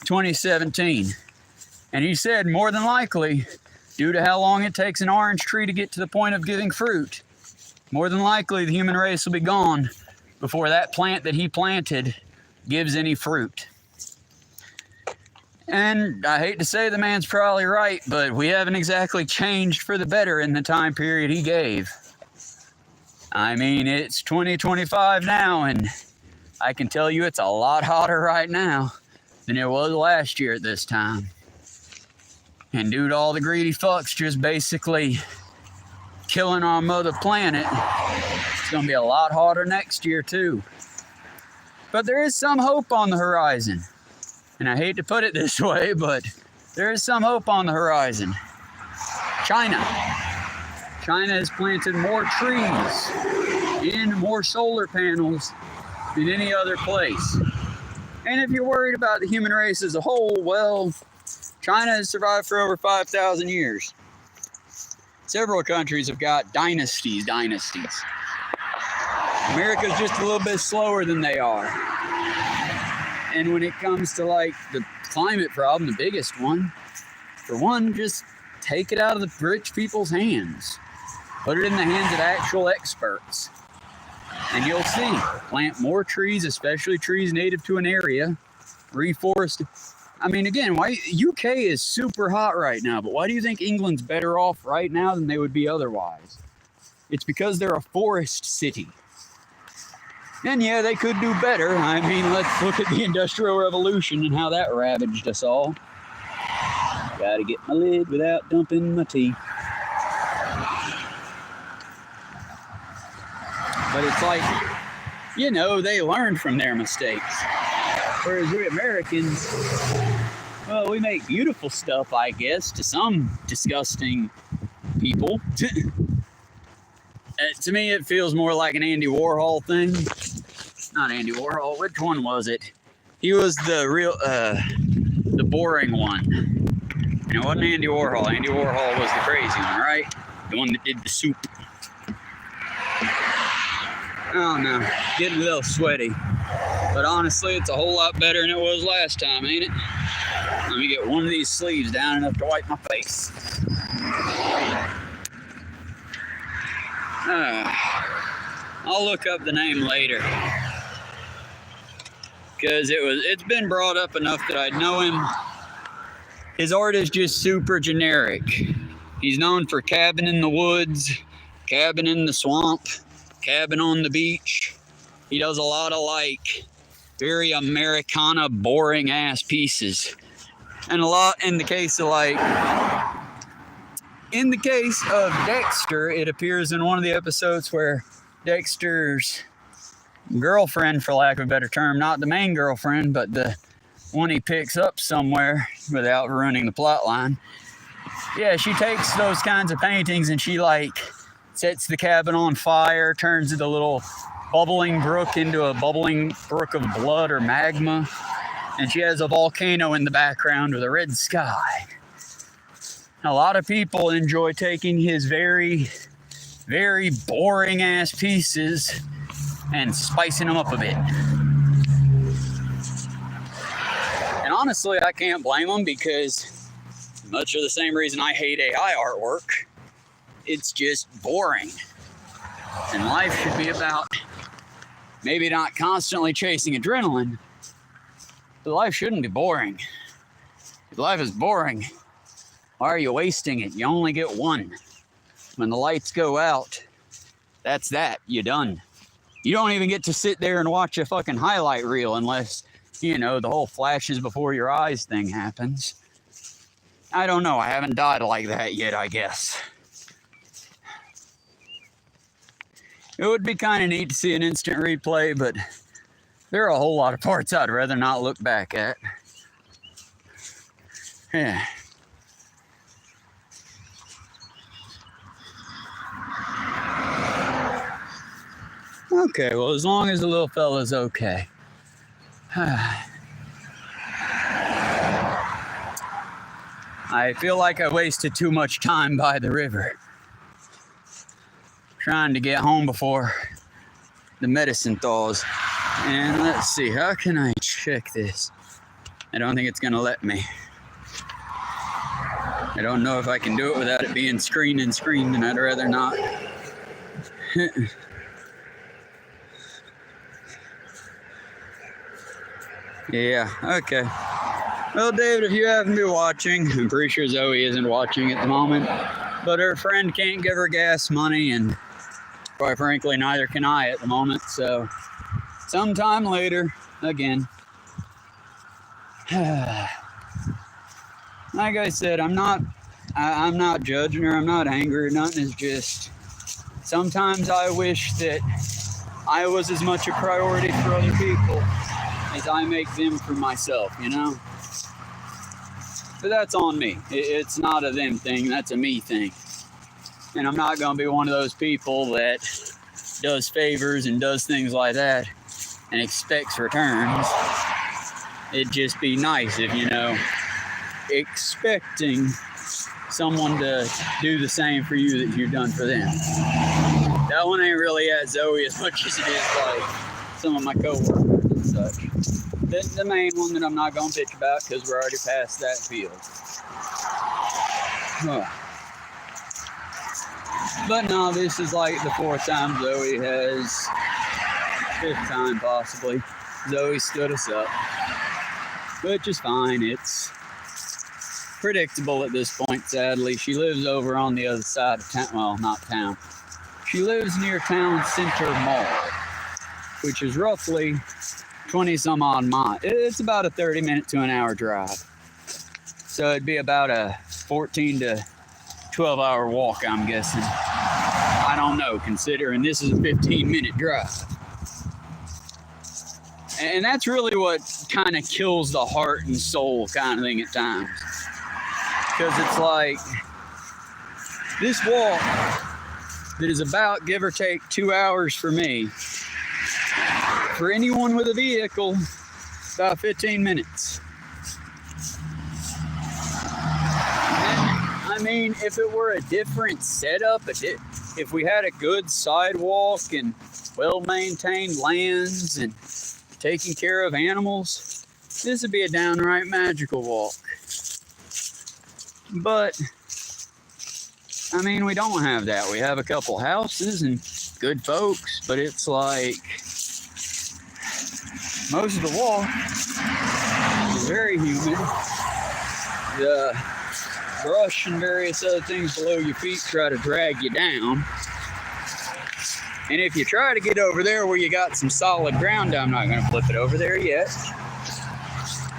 2017. And he said more than likely, due to how long it takes an orange tree to get to the point of giving fruit, more than likely the human race will be gone before that plant that he planted gives any fruit. And I hate to say the man's probably right, but we haven't exactly changed for the better in the time period he gave. I mean, it's 2025 now, and I can tell you it's a lot hotter right now than it was last year at this time. And due to all the greedy fucks just basically killing our mother planet, it's going to be a lot hotter next year too. But there is some hope on the horizon. And I hate to put it this way, but there is some hope on the horizon. China has planted more trees and more solar panels than any other place. And if you're worried about the human race as a whole, well, China has survived for over 5,000 years. Several countries have got dynasties. America's just a little bit slower than they are. And when it comes to like the climate problem, the biggest one, for one, just take it out of the rich people's hands. Put it in the hands of actual experts. And you'll see, plant more trees, especially trees native to an area, reforest. I mean, again, why UK is super hot right now, but why do you think England's better off right now than they would be otherwise? It's because they're a forest city. And yeah, they could do better. I mean, let's look at the Industrial Revolution and how that ravaged us all. Gotta get my lid without dumping my tea. But it's like, you know, they learned from their mistakes. Whereas we Americans, well, we make beautiful stuff, I guess, to some disgusting people. To me, it feels more like an Andy Warhol thing. Not Andy Warhol. Which one was it? He was the real, the boring one. And it wasn't Andy Warhol. Andy Warhol was the crazy one, right? The one that did the soup. Oh no, getting a little sweaty. But honestly, it's a whole lot better than it was last time, ain't it? Let me get one of these sleeves down enough to wipe my face. I'll look up the name later. Because it's been brought up enough that I'd know him. His art is just super generic. He's known for Cabin in the Woods, Cabin in the Swamp, Cabin on the Beach. He does a lot of like very Americana, boring ass pieces. And a lot in the case of Dexter, it appears in one of the episodes where Dexter's girlfriend, for lack of a better term, not the main girlfriend, but the one he picks up somewhere without ruining the plot line. Yeah, she takes those kinds of paintings and she like sets the cabin on fire, turns the little bubbling brook into a bubbling brook of blood or magma, and she has a volcano in the background with a red sky. A lot of people enjoy taking his very, very boring ass pieces and spicing them up a bit. And honestly, I can't blame them because much of the same reason I hate AI artwork, it's just boring. And life should be about maybe not constantly chasing adrenaline, but life shouldn't be boring. If life is boring, why are you wasting it? You only get one. When the lights go out, that's that. You're done. You don't even get to sit there and watch a fucking highlight reel unless, you know, the whole flashes before your eyes thing happens. I don't know. I haven't died like that yet, I guess. It would be kind of neat to see an instant replay, but there are a whole lot of parts I'd rather not look back at. Yeah. Okay, well, as long as the little fella's okay. I feel like I wasted too much time by the river, trying to get home before the medicine thaws. And let's see, how can I check this? I don't think it's gonna let me. I don't know if I can do it without it being screened, and I'd rather not. Yeah, okay. Well, David, if you haven't been watching, I'm pretty sure Zoe isn't watching at the moment, but her friend can't give her gas money, and quite frankly, neither can I at the moment, so sometime later, again. Like I said, I'm not judging her, I'm not angry or nothing, it's just sometimes I wish that I was as much a priority for other people as I make them for myself, you know? But that's on me. It's not a them thing, that's a me thing. And I'm not gonna be one of those people that does favors and does things like that and expects returns. It'd just be nice if, you know, expecting someone to do the same for you that you've done for them. That one ain't really at Zoe as much as it is like some of my coworkers and such. The main one that I'm not gonna bitch about because we're already past that field. Huh. But no, this is like the 4th time Zoe has, 5th time possibly, Zoe stood us up. Which is fine, it's predictable at this point, sadly. She lives over on the other side of town, well, not town. She lives near Town Center Mall, which is roughly 20 some odd miles. It's about a 30-minute to an hour drive. So it'd be about a 14 to 12-hour walk, I'm guessing. I don't know, considering this is a 15-minute drive. And that's really what kind of kills the heart and soul kind of thing at times. Because it's like, this walk that is about, give or take, 2 hours for me, for anyone with a vehicle, about 15 minutes. And, I mean, if it were a different setup, if we had a good sidewalk and well-maintained lands and taking care of animals, this would be a downright magical walk. But, I mean, we don't have that. We have a couple houses and good folks, but it's like, most of the walk is very humid. The brush and various other things below your feet try to drag you down. And if you try to get over there where you got some solid ground, I'm not going to flip it over there yet.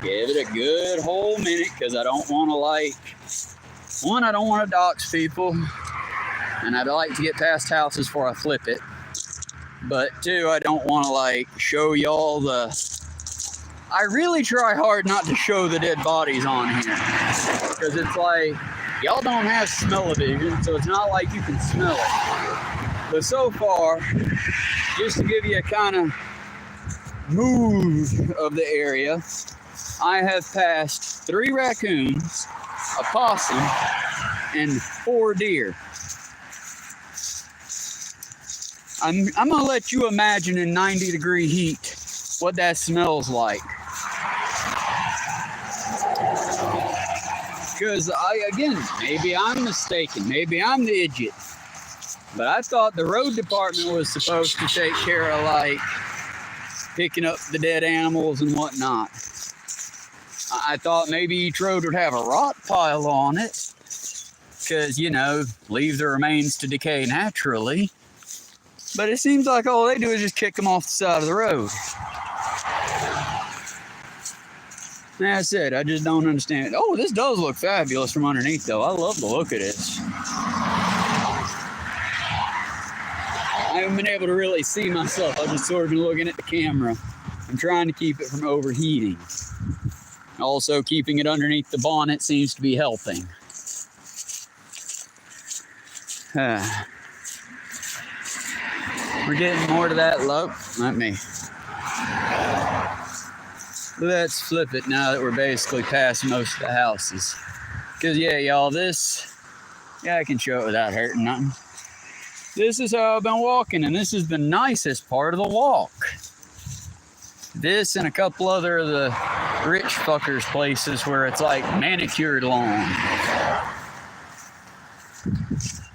Give it a good whole minute, because I don't want to, like, one, I don't want to dox people, and I'd like to get past houses before I flip it. But two, I don't want to, like, show y'all I really try hard not to show the dead bodies on here, because it's like, y'all don't have smell-o-vision, so it's not like you can smell it. But so far, just to give you a kind of mood of the area, I have passed 3 raccoons, a possum, and 4 deer. I'm going to let you imagine in 90-degree heat what that smells like. Because again, maybe I'm mistaken, maybe I'm the idiot, but I thought the road department was supposed to take care of, like, picking up the dead animals and whatnot. I thought maybe each road would have a rot pile on it, because, you know, leave the remains to decay naturally. But it seems like all they do is just kick them off the side of the road. That's it. I just don't understand it. Oh, this does look fabulous from underneath, though. I love the look of this. I haven't been able to really see myself. I've just sort of been looking at the camera. I'm trying to keep it from overheating. Also, keeping it underneath the bonnet seems to be helping. We're getting more to that low. Let's flip it now that we're basically past most of the houses. Because, yeah, y'all, I can show it without hurting nothing. This is how I've been walking, and this is the nicest part of the walk. This and a couple other of the rich fuckers places where it's like manicured lawn.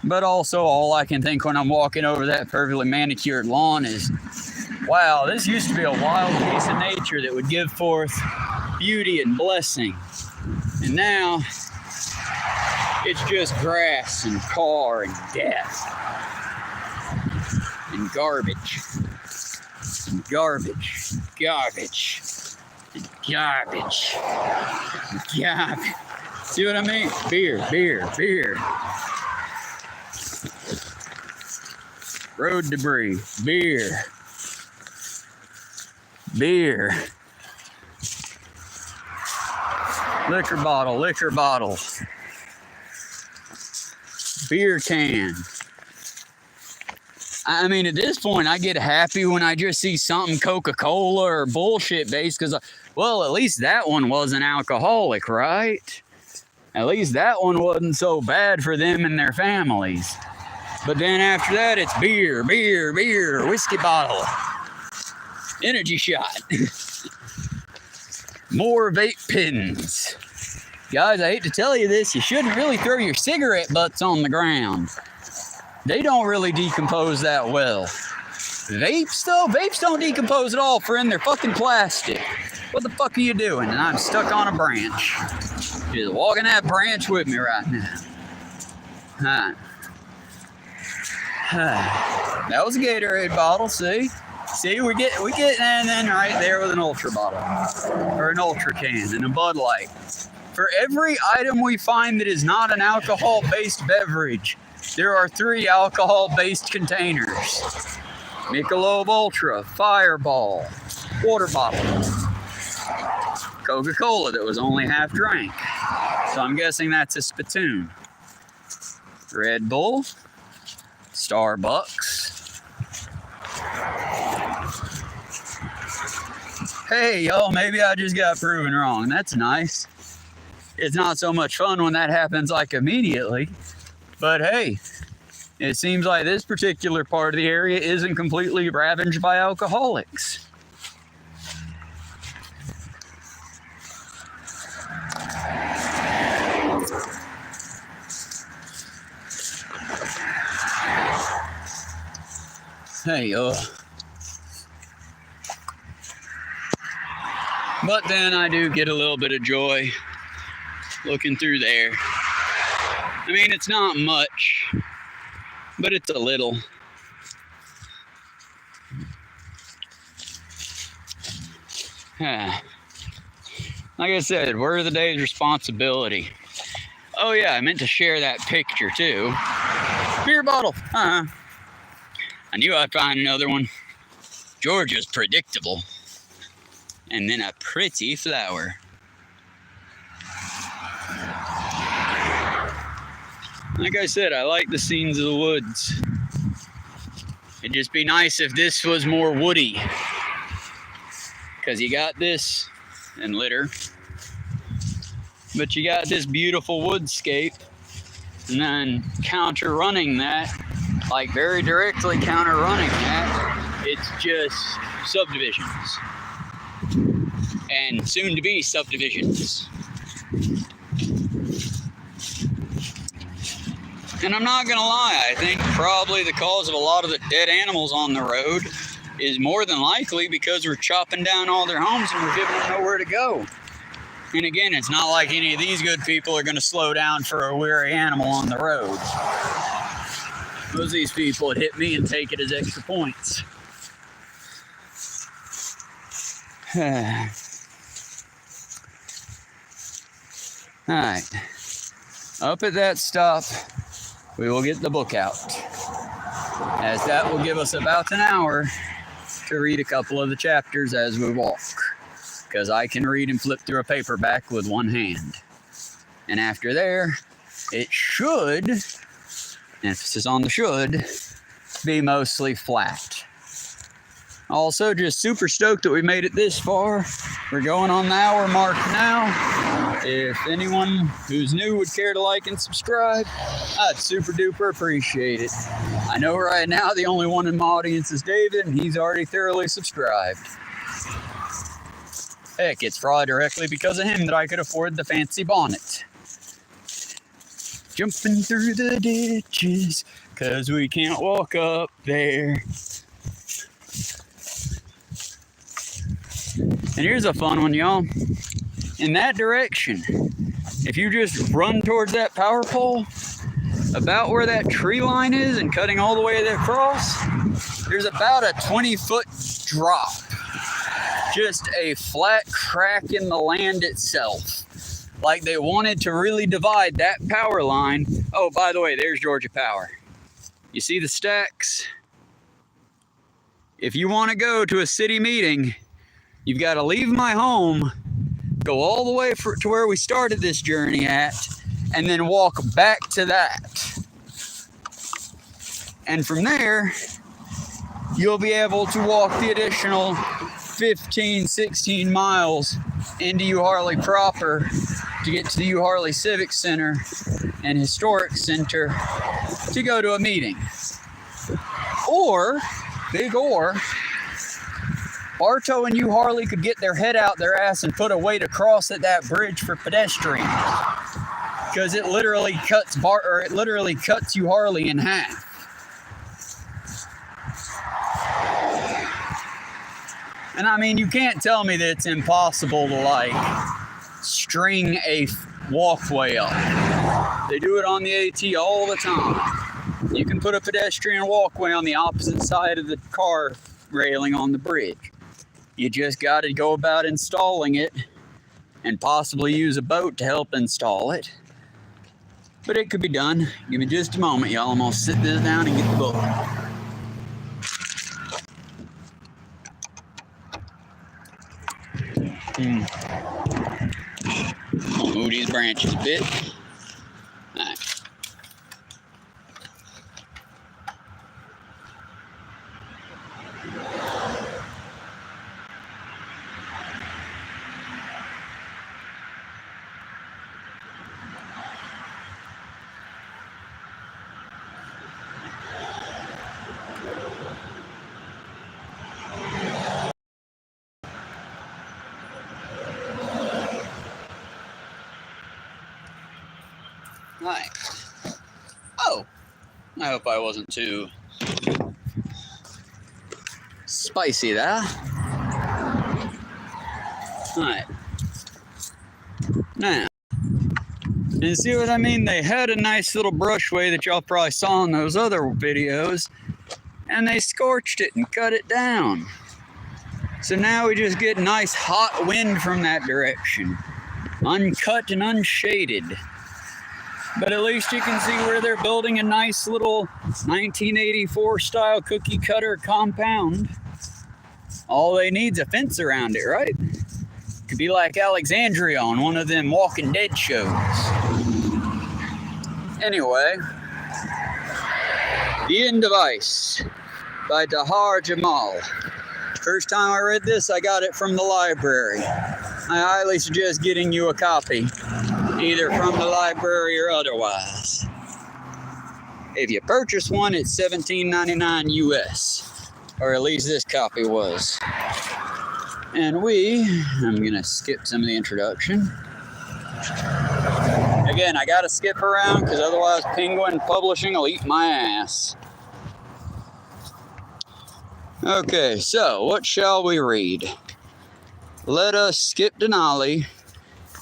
But also all I can think when I'm walking over that perfectly manicured lawn is, wow, this used to be a wild piece of nature that would give forth beauty and blessing. And now it's just grass and car and death and garbage. And garbage, garbage, and garbage, and garbage. See what I mean? Beer, beer, beer. Road debris, beer, beer. Liquor bottle, liquor bottle. Beer can. I mean, at this point, I get happy when I just see something Coca-Cola or bullshit based because, well, at least that one wasn't alcoholic, right? At least that one wasn't so bad for them and their families. But then after that, it's beer, beer, beer, whiskey bottle, energy shot, more vape pens. Guys, I hate to tell you this, you shouldn't really throw your cigarette butts on the ground. They don't really decompose that well. Vapes, though? Vapes don't decompose at all, friend. They're fucking plastic. What the fuck are you doing? And I'm stuck on a branch. Just walking that branch with me right now. Huh. That was a Gatorade bottle, see? See, we get and then right there with an Ultra bottle. Or an Ultra can and a Bud Light. For every item we find that is not an alcohol-based beverage, there are 3 alcohol-based containers. Michelob Ultra, Fireball, water bottle, Coca-Cola that was only half drank. So I'm guessing that's a spittoon. Red Bull, Starbucks. Hey, yo, maybe I just got proven wrong. That's nice. It's not so much fun when that happens like immediately. But hey, it seems like this particular part of the area isn't completely ravaged by alcoholics. Hey, but then I do get a little bit of joy looking through there. I mean, it's not much, but it's a little. Like I said, word of the day is responsibility. Oh yeah, I meant to share that picture too. Beer bottle. I knew I'd find another one. Georgia's predictable. And then a pretty flower. Like I said, I like the scenes of the woods. It'd just be nice if this was more woody. Because you got this and litter. But you got this beautiful woodscape. And then counter-running that, like very directly counter-running that, it's just subdivisions. And soon-to-be subdivisions. And I'm not gonna lie, I think probably the cause of a lot of the dead animals on the road is more than likely because we're chopping down all their homes and we're giving them nowhere to go. And again, it's not like any of these good people are gonna slow down for a weary animal on the road. Most of these people would hit me and take it as extra points. Alright, up at that stop, we will get the book out, as that will give us about an hour to read a couple of the chapters as we walk, because I can read and flip through a paperback with one hand. And after there, it should, emphasis on the should, be mostly flat. Also, just super stoked that we made it this far. We're going on the hour mark now. If anyone who's new would care to like and subscribe, I'd super duper appreciate it. I know right now the only one in my audience is David, and he's already thoroughly subscribed. Heck, it's probably directly because of him that I could afford the fancy bonnet. Jumping through the ditches, 'cause we can't walk up there. And here's a fun one, y'all. In that direction, if you just run towards that power pole, about where that tree line is and cutting all the way across, there's about a 20-foot drop. Just a flat crack in the land itself. Like they wanted to really divide that power line. Oh, by the way, there's Georgia Power. You see the stacks? If you want to go to a city meeting, you've got to leave my home, go all the way to where we started this journey at, and then walk back to that. And from there, you'll be able to walk the additional 15, 16 miles into U Harley proper to get to the U Harley Civic Center and Historic Center to go to a meeting. Or, big or, Bartow and U Harley could get their head out their ass and put a way to cross at that bridge for pedestrians. Because it literally cuts U Harley in half. And I mean, you can't tell me that it's impossible to like string a walkway up. They do it on the AT all the time. You can put a pedestrian walkway on the opposite side of the car railing on the bridge. You just got to go about installing it and possibly use a boat to help install it. But it could be done. Give me just a moment, y'all. I'm gonna sit this down and get the book. I'll move these branches a bit. All right. Right. Oh, I hope I wasn't too spicy there. Alright. Now, and see what I mean? They had a nice little brushway that y'all probably saw in those other videos, and they scorched it and cut it down. So now we just get nice hot wind from that direction. Uncut and unshaded. But at least you can see where they're building a nice little 1984 style cookie cutter compound. All they need's a fence around it, right? Could be like Alexandria on one of them Walking Dead shows. Anyway, The End of Ice by Tahar Jamal. First time I read this, I got it from the library. I highly suggest getting you a copy, either from the library or otherwise. If you purchase one, it's $17.99 US, or at least this copy was. And I'm gonna skip some of the introduction. Again, I gotta skip around because otherwise Penguin Publishing will eat my ass. Okay, so what shall we read? Let us skip Denali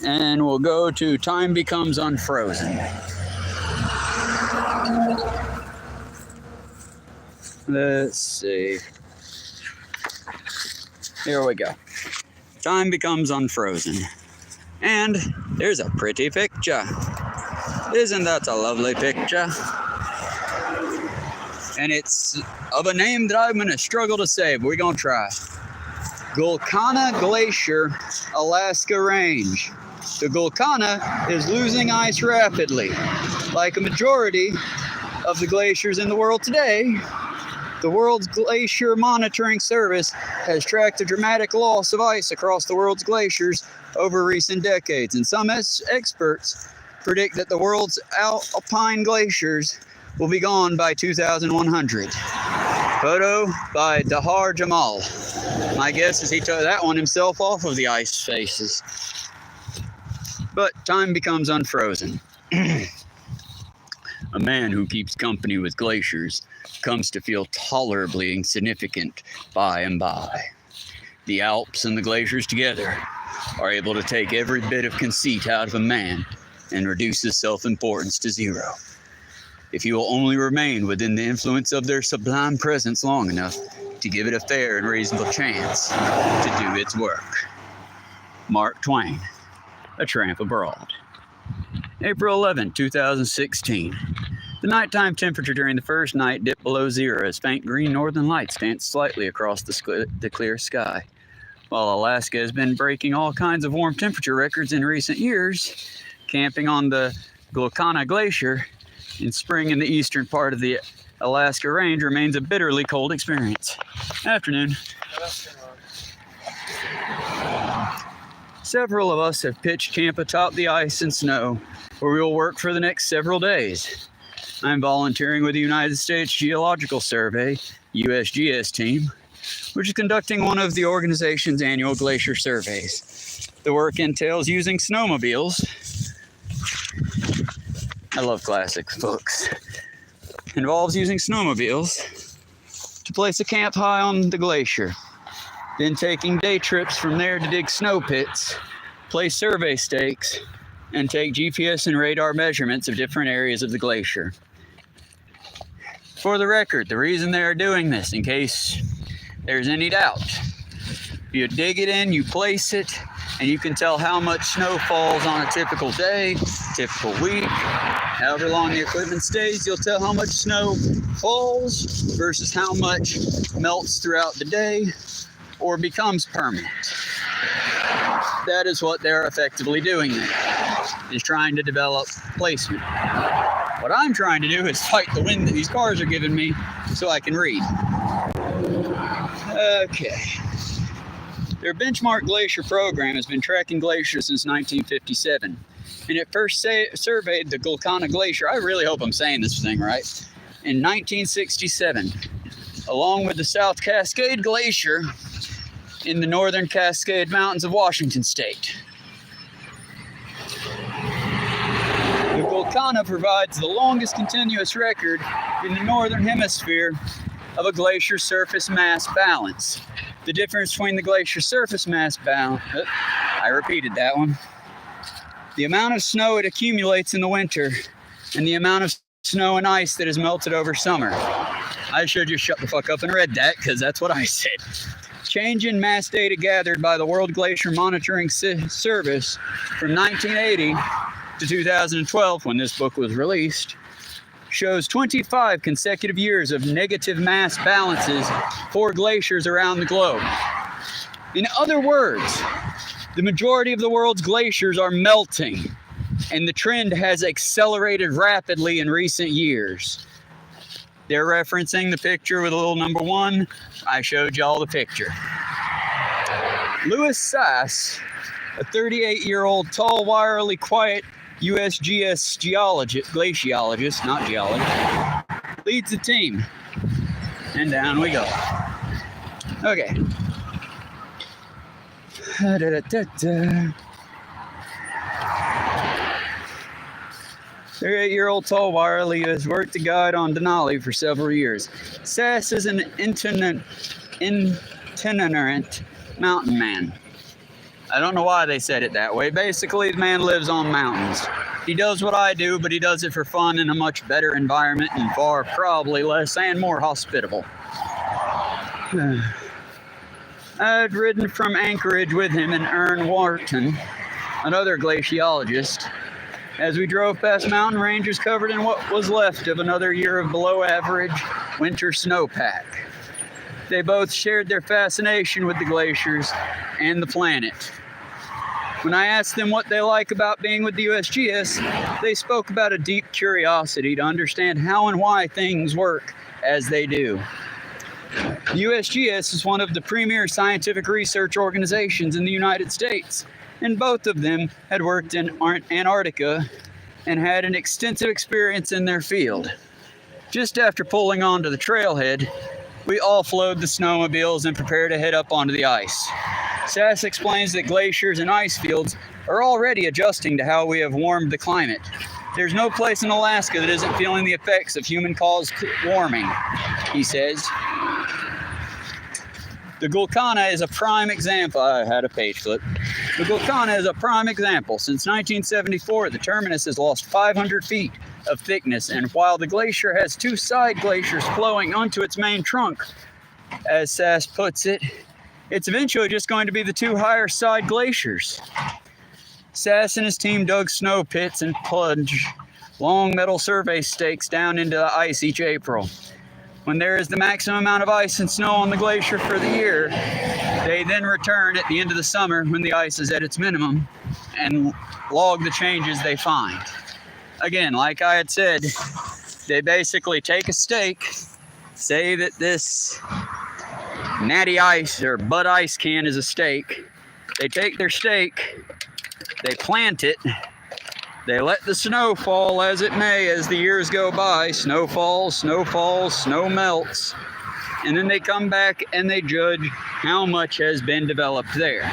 and we'll go to Time Becomes Unfrozen. Let's see. Here we go. Time Becomes Unfrozen. And there's a pretty picture. Isn't that a lovely picture? And it's of a name that I'm going to struggle to say, but we're going to try. Gulkana Glacier, Alaska Range. The Gulkana is losing ice rapidly. Like a majority of the glaciers in the world today, the world's Glacier Monitoring Service has tracked the dramatic loss of ice across the world's glaciers over recent decades. And some experts predict that the world's alpine glaciers will be gone by 2100. Photo by Dahar Jamal. My guess is he took that one himself off of the ice faces. But time becomes unfrozen. A man who keeps company with glaciers comes to feel tolerably insignificant by and by. The Alps and the glaciers together are able to take every bit of conceit out of a man and reduce his self-importance to zero. If he will only remain within the influence of their sublime presence long enough to give it a fair and reasonable chance to do its work. Mark Twain, A Tramp Abroad. April 11, 2016. The nighttime temperature during the first night dipped below zero as faint green northern lights danced slightly across the clear sky. While Alaska has been breaking all kinds of warm temperature records in recent years, camping on the Glaucona Glacier in spring in the eastern part of the Alaska Range remains a bitterly cold experience. Afternoon. Several of us have pitched camp atop the ice and snow, where we will work for the next several days. I'm volunteering with the United States Geological Survey, USGS team, which is conducting one of the organization's annual glacier surveys. The work entails using snowmobiles. I love classic books. Involves using snowmobiles to place a camp high on the glacier, then taking day trips from there to dig snow pits, place survey stakes, and take GPS and radar measurements of different areas of the glacier. For the record, the reason they are doing this, in case there's any doubt, you dig it in, you place it, and you can tell how much snow falls on a typical day, typical week, however long the equipment stays. You'll tell how much snow falls versus how much melts throughout the day or becomes permanent. That is what they're effectively doing there, is trying to develop placement. What I'm trying to do is fight the wind that these cars are giving me so I can read. Okay. Their benchmark glacier program has been tracking glaciers since 1957. And it first surveyed the Glaucona Glacier, I really hope I'm saying this thing right, in 1967, along with the South Cascade Glacier in the northern Cascade Mountains of Washington State. The Glaucona provides the longest continuous record in the northern hemisphere of a glacier surface mass balance. The difference between the glacier surface mass balance, I repeated that one, the amount of snow it accumulates in the winter and the amount of snow and ice that is melted over summer. I should just shut the fuck up and read that because that's what I said. Change in mass data gathered by the World Glacier Monitoring Service from 1980 to 2012, when this book was released, shows 25 consecutive years of negative mass balances for glaciers around the globe. In other words, the majority of the world's glaciers are melting, and the trend has accelerated rapidly in recent years. They're referencing the picture with a little number 1. I showed y'all the picture. Louis Sass, a 38-year-old tall, wirily quiet USGS glaciologist, not geologist, leads the team. And down we go. Okay. 38-year-old tall wirely has worked to guide on Denali for several years. Sass is an itinerant mountain man. I don't know why they said it that way. Basically, the man lives on mountains. He does what I do, but he does it for fun in a much better environment and far probably less and more hospitable. I'd ridden from Anchorage with him and Ern Wharton, another glaciologist, as we drove past mountain ranges covered in what was left of another year of below average winter snowpack. They both shared their fascination with the glaciers and the planet. When I asked them what they like about being with the USGS, they spoke about a deep curiosity to understand how and why things work as they do. The USGS is one of the premier scientific research organizations in the United States, and both of them had worked in Antarctica and had an extensive experience in their field. Just after pulling onto the trailhead, we offload the snowmobiles and prepare to head up onto the ice. Sass explains that glaciers and ice fields are already adjusting to how we have warmed the climate. There's no place in Alaska that isn't feeling the effects of human-caused warming, he says. The Gulkana is a prime example. I had a page flip. The Gulkana is a prime example. Since 1974, the terminus has lost 500 feet of thickness, and while the glacier has two side glaciers flowing onto its main trunk, as Sass puts it, it's eventually just going to be the two higher side glaciers. Sass and his team dug snow pits and plunged long metal survey stakes down into the ice each April. When there is the maximum amount of ice and snow on the glacier for the year, they then return at the end of the summer when the ice is at its minimum and log the changes they find. Again, like I had said, they basically take a stake, say that this natty ice or Bud Ice can is a stake. They take their stake, they plant it, they let the snow fall as it may as the years go by. Snow falls, snow melts. And then they come back and they judge how much has been developed there.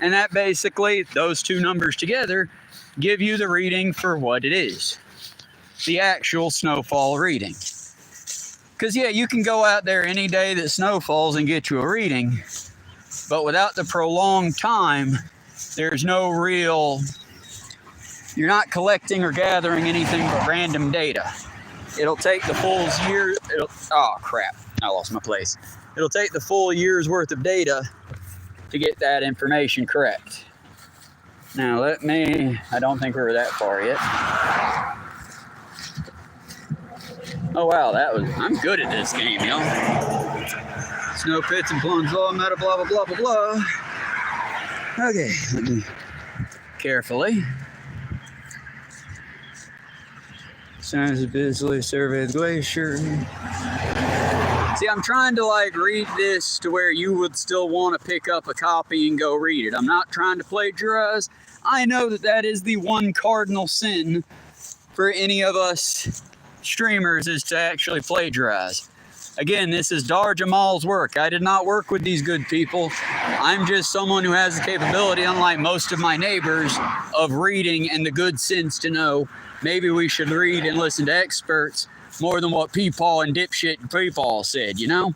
And that basically, those two numbers together, give you the reading for what it is. The actual snowfall reading. Because yeah, you can go out there any day that snow falls and get you a reading. But without the prolonged time, there's no real... You're not collecting or gathering anything but random data. It'll take the full year. Oh crap! I lost my place. It'll take the full year's worth of data to get that information correct. Now I don't think we were that far yet. Oh wow, I'm good at this game, y'all. Snow pits and plunge law, meta, blah blah blah blah blah. Okay, let me carefully. Science visually survey the glacier. See, I'm trying to read this to where you would still want to pick up a copy and go read it. I'm not trying to plagiarize. I know that is the one cardinal sin for any of us streamers is to actually plagiarize. Again, this is Dar Jamal's work. I did not work with these good people. I'm just someone who has the capability, unlike most of my neighbors, of reading and the good sense to know maybe we should read and listen to experts more than what Peepaw and dipshit Peepaw said, you know?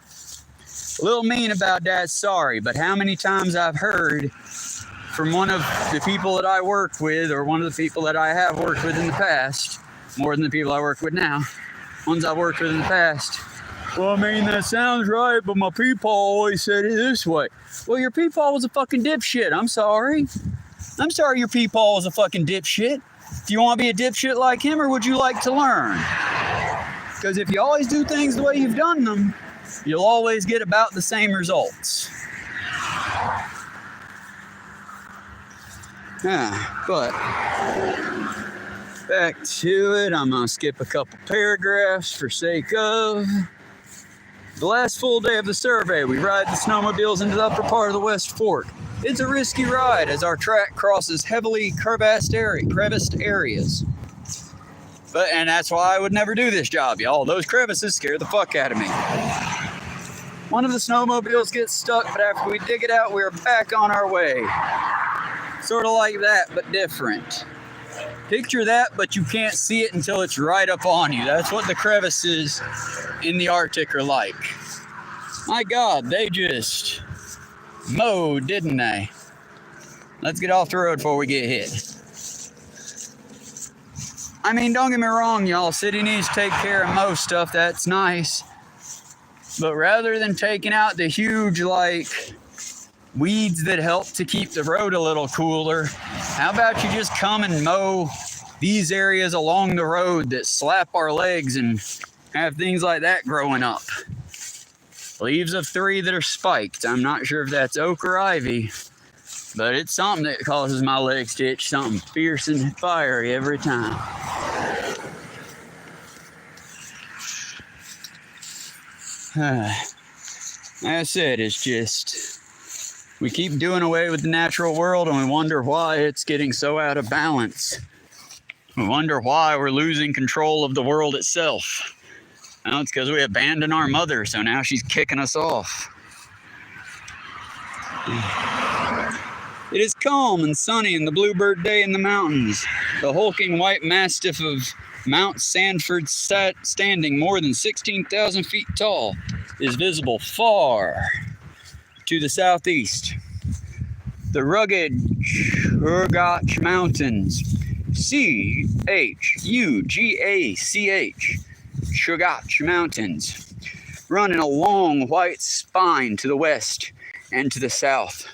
A little mean about that, sorry, but how many times I've heard from one of the people that I work with, or one of the people that I have worked with in the past, more than the people I work with now, ones I've worked with in the past, well, I mean, that sounds right, but my Peepaw always said it this way. Well, your Peepaw was a fucking dipshit, I'm sorry. I'm sorry your Peepaw was a fucking dipshit. Do you want to be a dipshit like him, or would you like to learn? Because if you always do things the way you've done them, you'll always get about the same results. But back to it. I'm going to skip a couple paragraphs for sake of the last full day of the survey. We ride the snowmobiles into the upper part of the West Fork. It's a risky ride as our track crosses heavily creviced areas. And that's why I would never do this job, y'all. Those crevices scare the fuck out of me. One of the snowmobiles gets stuck, but after we dig it out, we're back on our way. Sort of like that, but different. Picture that, but you can't see it until it's right up on you. That's what the crevices in the Arctic are like. My God, they just mowed, didn't they? Let's get off the road before we get hit. I mean, don't get me wrong, y'all. City needs to take care of most stuff. That's nice. But rather than taking out the huge, weeds that help to keep the road a little cooler, how about you just come and mow these areas along the road that slap our legs and have things like that growing up? Leaves of 3 that are spiked. I'm not sure if that's oak or ivy, but it's something that causes my legs to itch, something fierce and fiery every time. Like I said, it's just, we keep doing away with the natural world and we wonder why it's getting so out of balance. We wonder why we're losing control of the world itself. Well, it's because we abandoned our mother, so now she's kicking us off. It is calm and sunny in the bluebird day in the mountains. The hulking white mastiff of Mount Sanford, standing more than 16,000 feet tall, is visible far to the southeast. The rugged Chugach Mountains, C-H-U-G-A-C-H, Chugach Mountains, run in a long white spine to the west and to the south.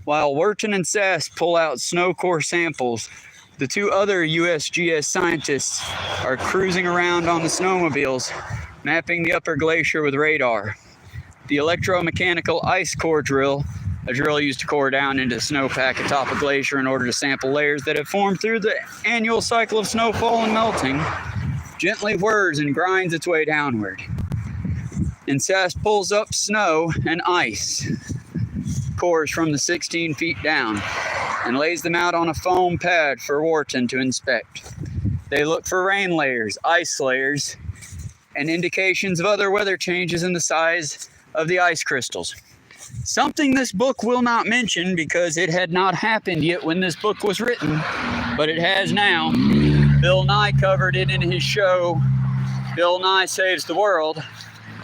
While Wharton and Sass pull out snow core samples, the two other USGS scientists are cruising around on the snowmobiles, mapping the upper glacier with radar. The electromechanical ice core drill, a drill used to core down into the snowpack atop a glacier in order to sample layers that have formed through the annual cycle of snowfall and melting, gently whirs and grinds its way downward. And Sass pulls up snow and ice cores from the 16 feet down and lays them out on a foam pad for Wharton to inspect. They look for rain layers, ice layers, and indications of other weather changes in the size of the ice crystals. Something this book will not mention because it had not happened yet when this book was written, but it has now. Bill Nye covered it in his show, Bill Nye Saves the World,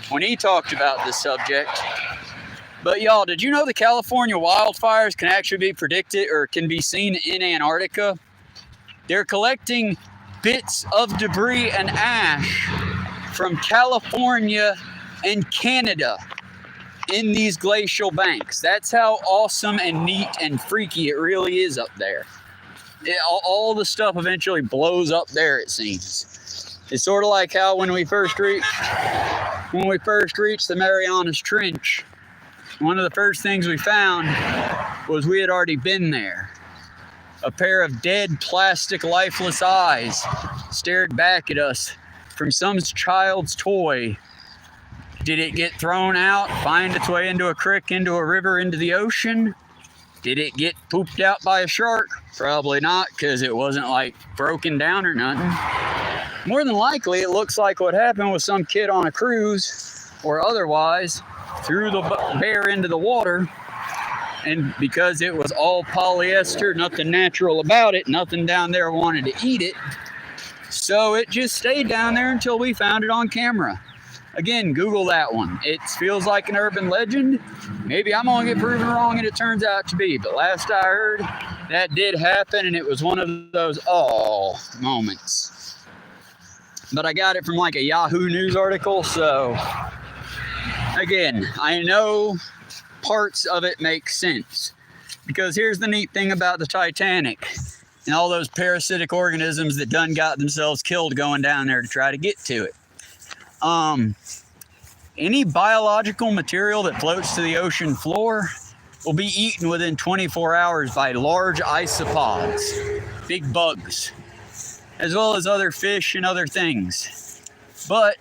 when he talked about this subject. But y'all, did you know the California wildfires can actually be predicted or can be seen in Antarctica? They're collecting bits of debris and ash from California and Canada in these glacial banks. That's how awesome and neat and freaky it really is up there. All the stuff eventually blows up there, it seems. It's sort of like how when we first reached the Marianas Trench, one of the first things we found was we had already been there. A pair of dead, plastic, lifeless eyes stared back at us from some child's toy. Did it get thrown out, find its way into a creek, into a river, into the ocean? Did it get pooped out by a shark? Probably not, because it wasn't like broken down or nothing. More than likely, it looks like what happened was some kid on a cruise or otherwise threw the bear into the water, and because it was all polyester, nothing natural about it, nothing down there wanted to eat it, so it just stayed down there until we found it on camera. Again, Google that one. It feels like an urban legend. Maybe I'm gonna get proven wrong and it turns out to be, but last I heard, that did happen, and it was one of those moments. But I got it from like a Yahoo News article, so again, I know parts of it make sense, because here's the neat thing about the Titanic and all those parasitic organisms that done got themselves killed going down there to try to get to it. Any biological material that floats to the ocean floor will be eaten within 24 hours by large isopods, big bugs, as well as other fish and other things. But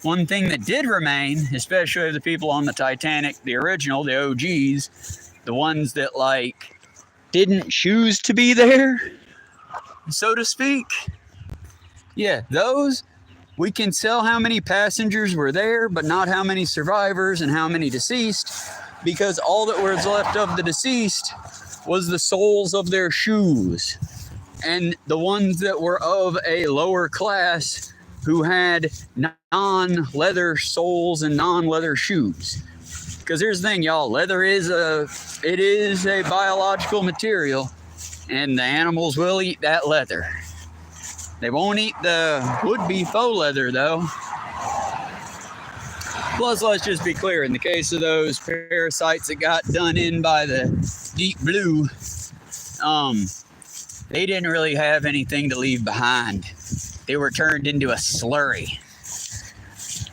one thing that did remain, especially the people on the Titanic, the original, the OGs, the ones that like didn't choose to be there, so to speak. Yeah, those, we can tell how many passengers were there, but not how many survivors and how many deceased, because all that was left of the deceased was the soles of their shoes. And the ones that were of a lower class who had non-leather soles and non-leather shoes. Because here's the thing, y'all, leather is a biological material, and the animals will eat that leather. They won't eat the would-be faux leather, though. Plus, let's just be clear, in the case of those parasites that got done in by the deep blue, they didn't really have anything to leave behind. They were turned into a slurry.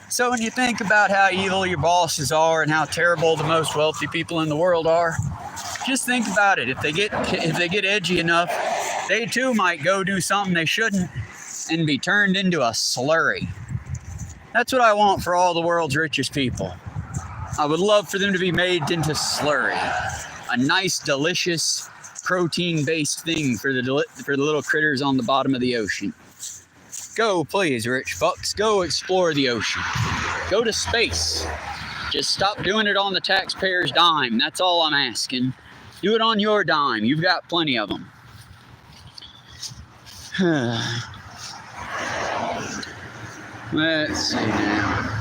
So when you think about how evil your bosses are and how terrible the most wealthy people in the world are, just think about it. If they get edgy enough, they too might go do something they shouldn't and be turned into a slurry. That's what I want for all the world's richest people. I would love for them to be made into slurry. A nice, delicious, protein-based thing for the little critters on the bottom of the ocean. Go, please, rich fucks. Go explore the ocean. Go to space. Just stop doing it on the taxpayer's dime. That's all I'm asking. Do it on your dime. You've got plenty of them. Let's see now.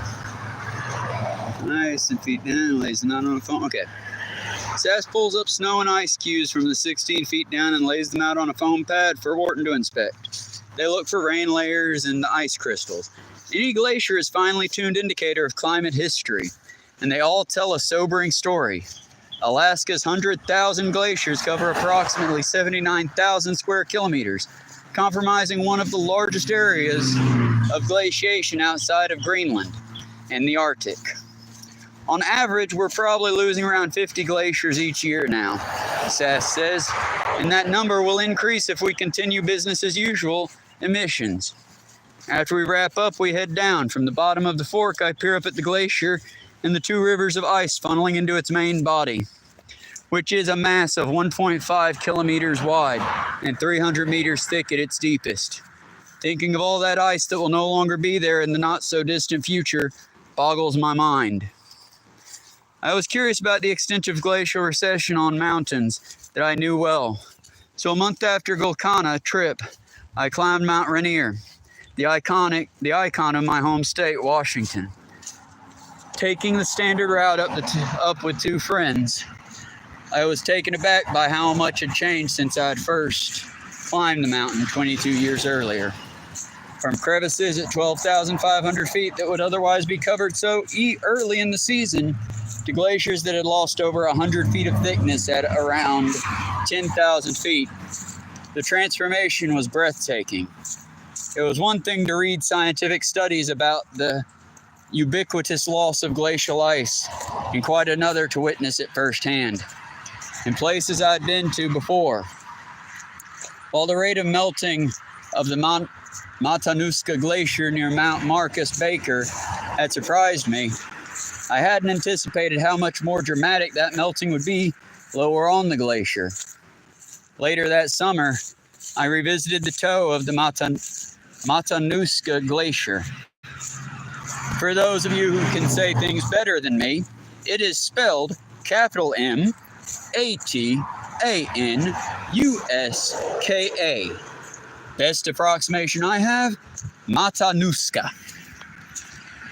Nice and feet down, lays them out on the phone. Okay. Sass pulls up snow and ice cubes from the 16 feet down and lays them out on a foam pad for Wharton to inspect. They look for rain layers and the ice crystals. Any glacier is a finely tuned indicator of climate history, and they all tell a sobering story. Alaska's 100,000 glaciers cover approximately 79,000 square kilometers, comprising one of the largest areas of glaciation outside of Greenland and the Arctic. On average, we're probably losing around 50 glaciers each year now, Sass says, and that number will increase if we continue business as usual emissions. After we wrap up, we head down. From the bottom of the fork, I peer up at the glacier and the two rivers of ice funneling into its main body, which is a mass of 1.5 kilometers wide and 300 meters thick at its deepest. Thinking of all that ice that will no longer be there in the not-so-distant future boggles my mind. I was curious about the extent of glacial recession on mountains that I knew well. So a month after Golconda trip, I climbed Mount Rainier, the icon of my home state, Washington. Taking the standard route up with two friends, I was taken aback by how much had changed since I had first climbed the mountain 22 years earlier. From crevices at 12,500 feet that would otherwise be covered so early in the season, to glaciers that had lost over 100 feet of thickness at around 10,000 feet. The transformation was breathtaking. It was one thing to read scientific studies about the ubiquitous loss of glacial ice, and quite another to witness it firsthand in places I'd been to before. While the rate of melting of the Matanuska Glacier near Mount Marcus Baker had surprised me, I hadn't anticipated how much more dramatic that melting would be lower on the glacier. Later that summer, I revisited the toe of the Matanuska Glacier. For those of you who can say things better than me, it is spelled capital M-A-T-A-N-U-S-K-A. Best approximation I have, Matanuska.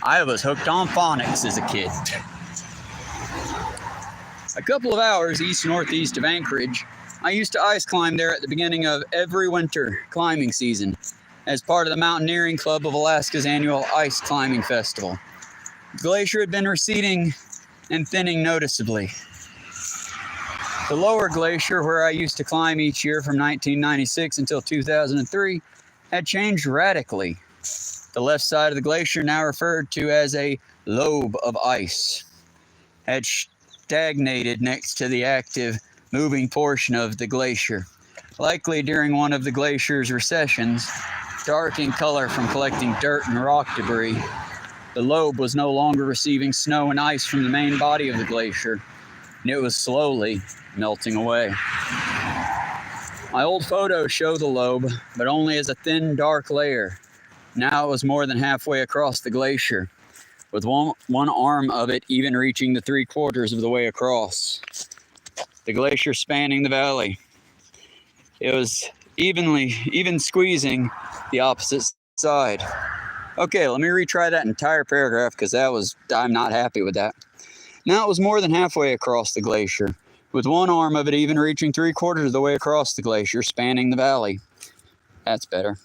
I was hooked on phonics as a kid. A couple of hours east-northeast of Anchorage, I used to ice climb there at the beginning of every winter climbing season as part of the Mountaineering Club of Alaska's annual ice climbing festival. The glacier had been receding and thinning noticeably. The lower glacier, where I used to climb each year from 1996 until 2003, had changed radically. The left side of the glacier, now referred to as a lobe of ice, had stagnated next to the active, moving portion of the glacier. Likely during one of the glacier's recessions, dark in color from collecting dirt and rock debris, the lobe was no longer receiving snow and ice from the main body of the glacier, and it was slowly melting away. My old photos show the lobe, but only as a thin, dark layer. Now it was more than halfway across the glacier, with one arm of it even reaching the 3/4 of the way across. The glacier spanning the valley. It was even squeezing the opposite side. Okay, let me retry that entire paragraph because I'm not happy with that. Now it was more than halfway across the glacier, with one arm of it even reaching 3/4 of the way across the glacier, spanning the valley. That's better.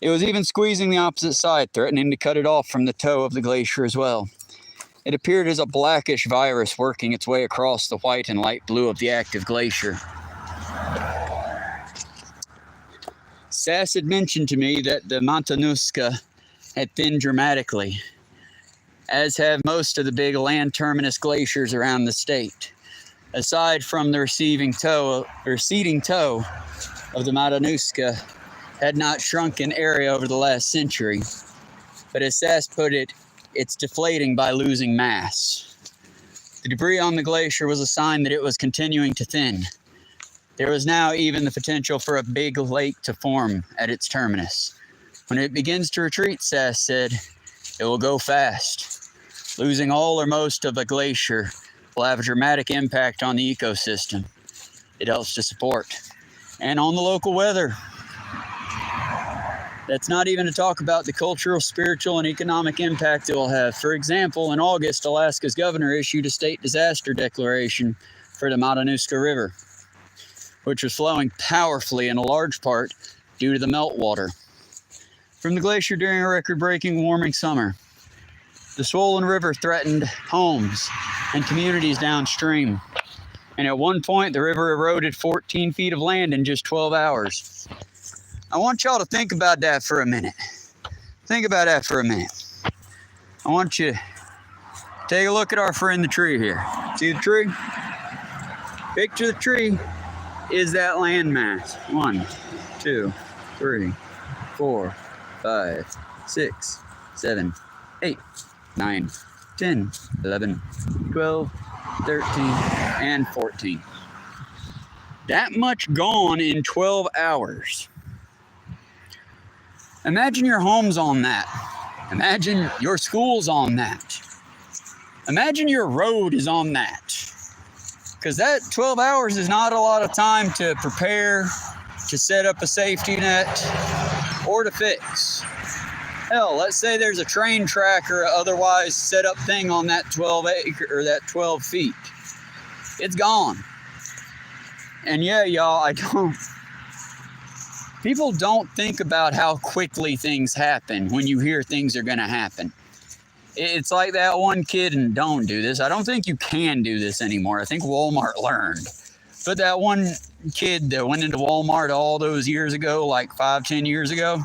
It was even squeezing the opposite side, threatening to cut it off from the toe of the glacier as well. It appeared as a blackish virus working its way across the white and light blue of the active glacier. Sass had mentioned to me that the Matanuska had thinned dramatically, as have most of the big land terminus glaciers around the state. Aside from the receding toe of the Matanuska, had not shrunk in area over the last century, but as Sass put it, it's deflating by losing mass. The debris on the glacier was a sign that it was continuing to thin. There was now even the potential for a big lake to form at its terminus, When it begins to retreat, Sass said, it will go fast. Losing all or most of a glacier will have a dramatic impact on the ecosystem it helps to support and on the local weather. That's not even to talk about the cultural, spiritual, and economic impact it will have. For example, in August, Alaska's governor issued a state disaster declaration for the Matanuska River, which was flowing powerfully in a large part due to the meltwater from the glacier during a record-breaking warming summer. The swollen river threatened homes and communities downstream, and at one point the river eroded 14 feet of land in just 12 hours. I want y'all to think about that for a minute. Think about that for a minute. I want you to take a look at our friend the tree here. See the tree? Picture the tree is that landmass. 1, 2, 3, 4, 5, 6, 7, 8, 9, 10, 11, 12, 13, and 14. That much gone in 12 hours. Imagine your home's on that. Imagine your school's on that. Imagine your road is on that. Because that 12 hours is not a lot of time to prepare, to set up a safety net, or to fix. Hell, let's say there's a train track or otherwise set up thing on that 12 acre or that 12 feet. It's gone. And yeah, y'all, people don't think about how quickly things happen when you hear things are going to happen. It's like that one kid, and don't do this. I don't think you can do this anymore. I think Walmart learned. But that one kid that went into Walmart all those years ago, like 5-10 years ago,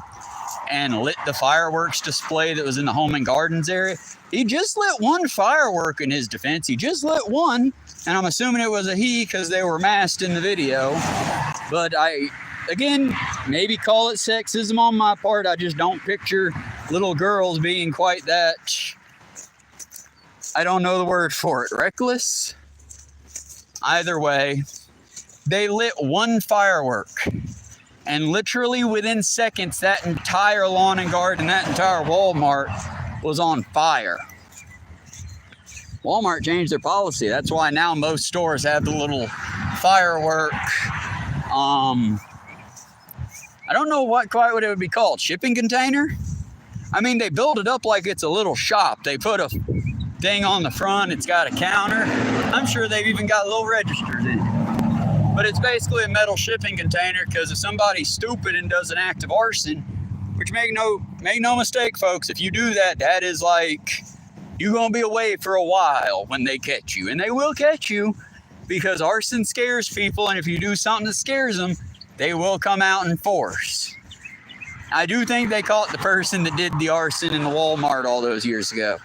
and lit the fireworks display that was in the home and gardens area. He just lit one firework in his defense. He just lit one, and I'm assuming it was a he because they were masked in the video. But again, maybe call it sexism on my part. I just don't picture little girls being quite that, I don't know the word for it, reckless? Either way, they lit one firework. And literally within seconds, that entire lawn and garden, that entire Walmart was on fire. Walmart changed their policy. That's why now most stores have the little firework. I don't know quite what it would be called. Shipping container? I mean, they build it up like it's a little shop. They put a thing on the front. It's got a counter. I'm sure they've even got little registers in it. But it's basically a metal shipping container because if somebody's stupid and does an act of arson, which make no mistake, folks, if you do that, that is like, you're going to be away for a while when they catch you. And they will catch you because arson scares people. And if you do something that scares them, they will come out in force. I do think they caught the person that did the arson in the Walmart all those years ago.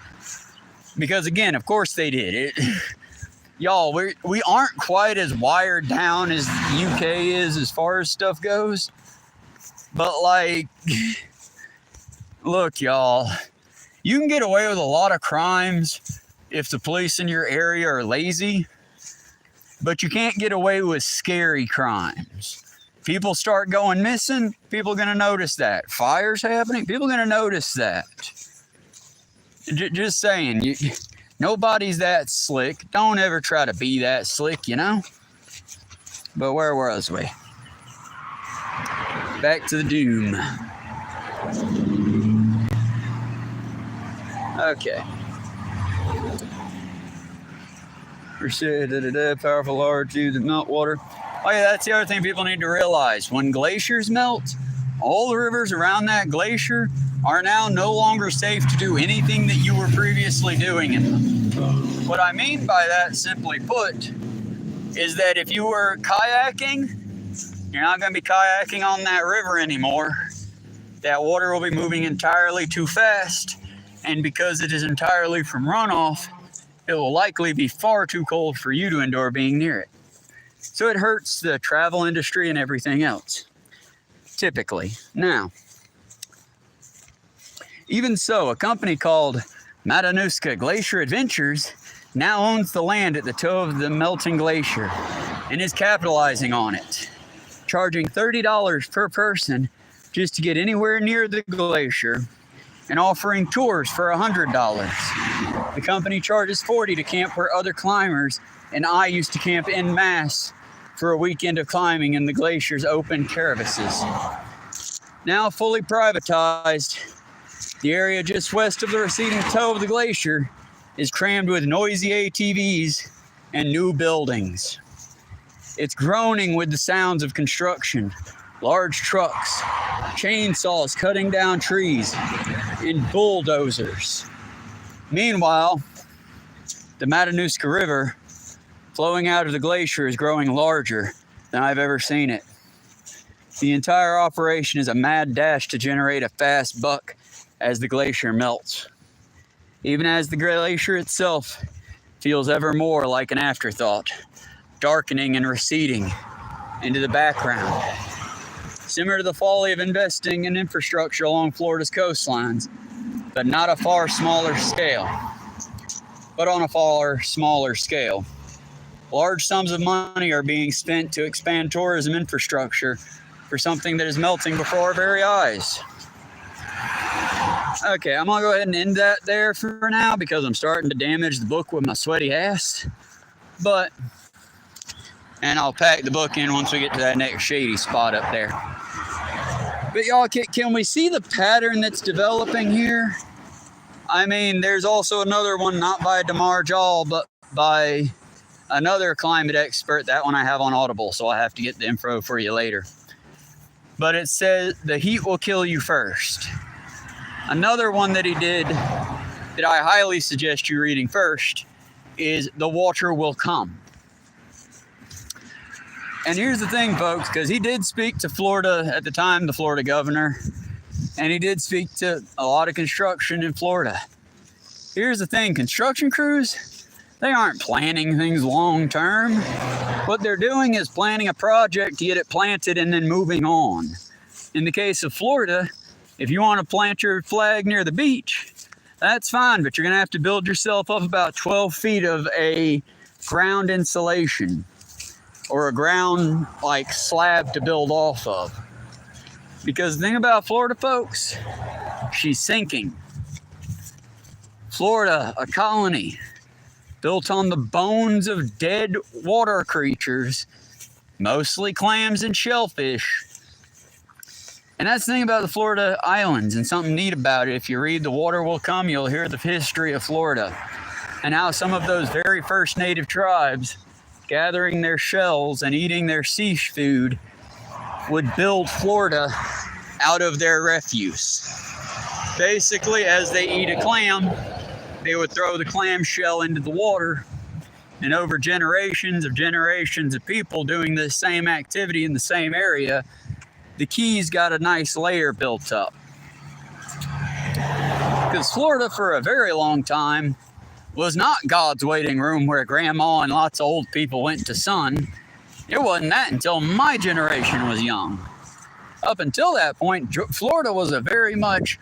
Because again, of course they did. Y'all, we aren't quite as wired down as the UK is as far as stuff goes. But like, look, y'all, you can get away with a lot of crimes if the police in your area are lazy. But you can't get away with scary crimes. People start going missing, people are going to notice that. Fires happening, people are going to notice that. Just saying, nobody's that slick. Don't ever try to be that slick, you know? But where was we? Back to the doom. Okay. Powerful large to the meltwater. Oh yeah, that's the other thing people need to realize. When glaciers melt, all the rivers around that glacier are now no longer safe to do anything that you were previously doing in them. What I mean by that, simply put, is that if you were kayaking, you're not going to be kayaking on that river anymore. That water will be moving entirely too fast, and because it is entirely from runoff, it will likely be far too cold for you to endure being near it. So it hurts the travel industry and everything else, typically. Now, even so, a company called Matanuska Glacier Adventures now owns the land at the toe of the melting glacier and is capitalizing on it, charging $30 per person just to get anywhere near the glacier and offering tours for $100. The company charges $40 to camp where other climbers and I used to camp en masse for a weekend of climbing in the glacier's open crevices. Now fully privatized, the area just west of the receding toe of the glacier is crammed with noisy ATVs and new buildings. It's groaning with the sounds of construction, large trucks, chainsaws cutting down trees, and bulldozers. Meanwhile, the Matanuska River flowing out of the glacier is growing larger than I've ever seen it. The entire operation is a mad dash to generate a fast buck as the glacier melts, even as the glacier itself feels ever more like an afterthought, darkening and receding into the background. Similar to the folly of investing in infrastructure along Florida's coastlines, but not a far smaller scale. But on a far smaller scale. Large sums of money are being spent to expand tourism infrastructure for something that is melting before our very eyes. Okay, I'm gonna go ahead and end that there for now because I'm starting to damage the book with my sweaty ass. And I'll pack the book in once we get to that next shady spot up there. But y'all, can we see the pattern that's developing here? I mean, there's also another one, not by Damar Jal, but by another climate expert. That one I have on Audible, so I'll have to get the info for you later. But it says, the heat will kill you first. Another one that he did that I highly suggest you reading first is the water will come. And here's the thing, folks, because he did speak to Florida at the time, the Florida governor, and he did speak to a lot of construction in Florida. Here's the thing, construction crews, they aren't planning things long term. What they're doing is planning a project to get it planted and then moving on. In the case of Florida, if you want to plant your flag near the beach, that's fine, but you're going to have to build yourself up about 12 feet of a ground insulation, or a ground like slab to build off of. Because the thing about Florida, folks, she's sinking. Florida, a colony built on the bones of dead water creatures, mostly clams and shellfish. And that's the thing about the Florida islands, and something neat about it. If you read The Water Will Come, you'll hear the history of Florida and how some of those very first native tribes, gathering their shells and eating their seafood, would build Florida out of their refuse. Basically, as they eat a clam, they would throw the clam shell into the water, and over generations of people doing the same activity in the same area, the Keys got a nice layer built up. Because Florida, for a very long time, was not God's waiting room where grandma and lots of old people went to sun. It wasn't that until my generation was young. Up until that point, Florida was a very much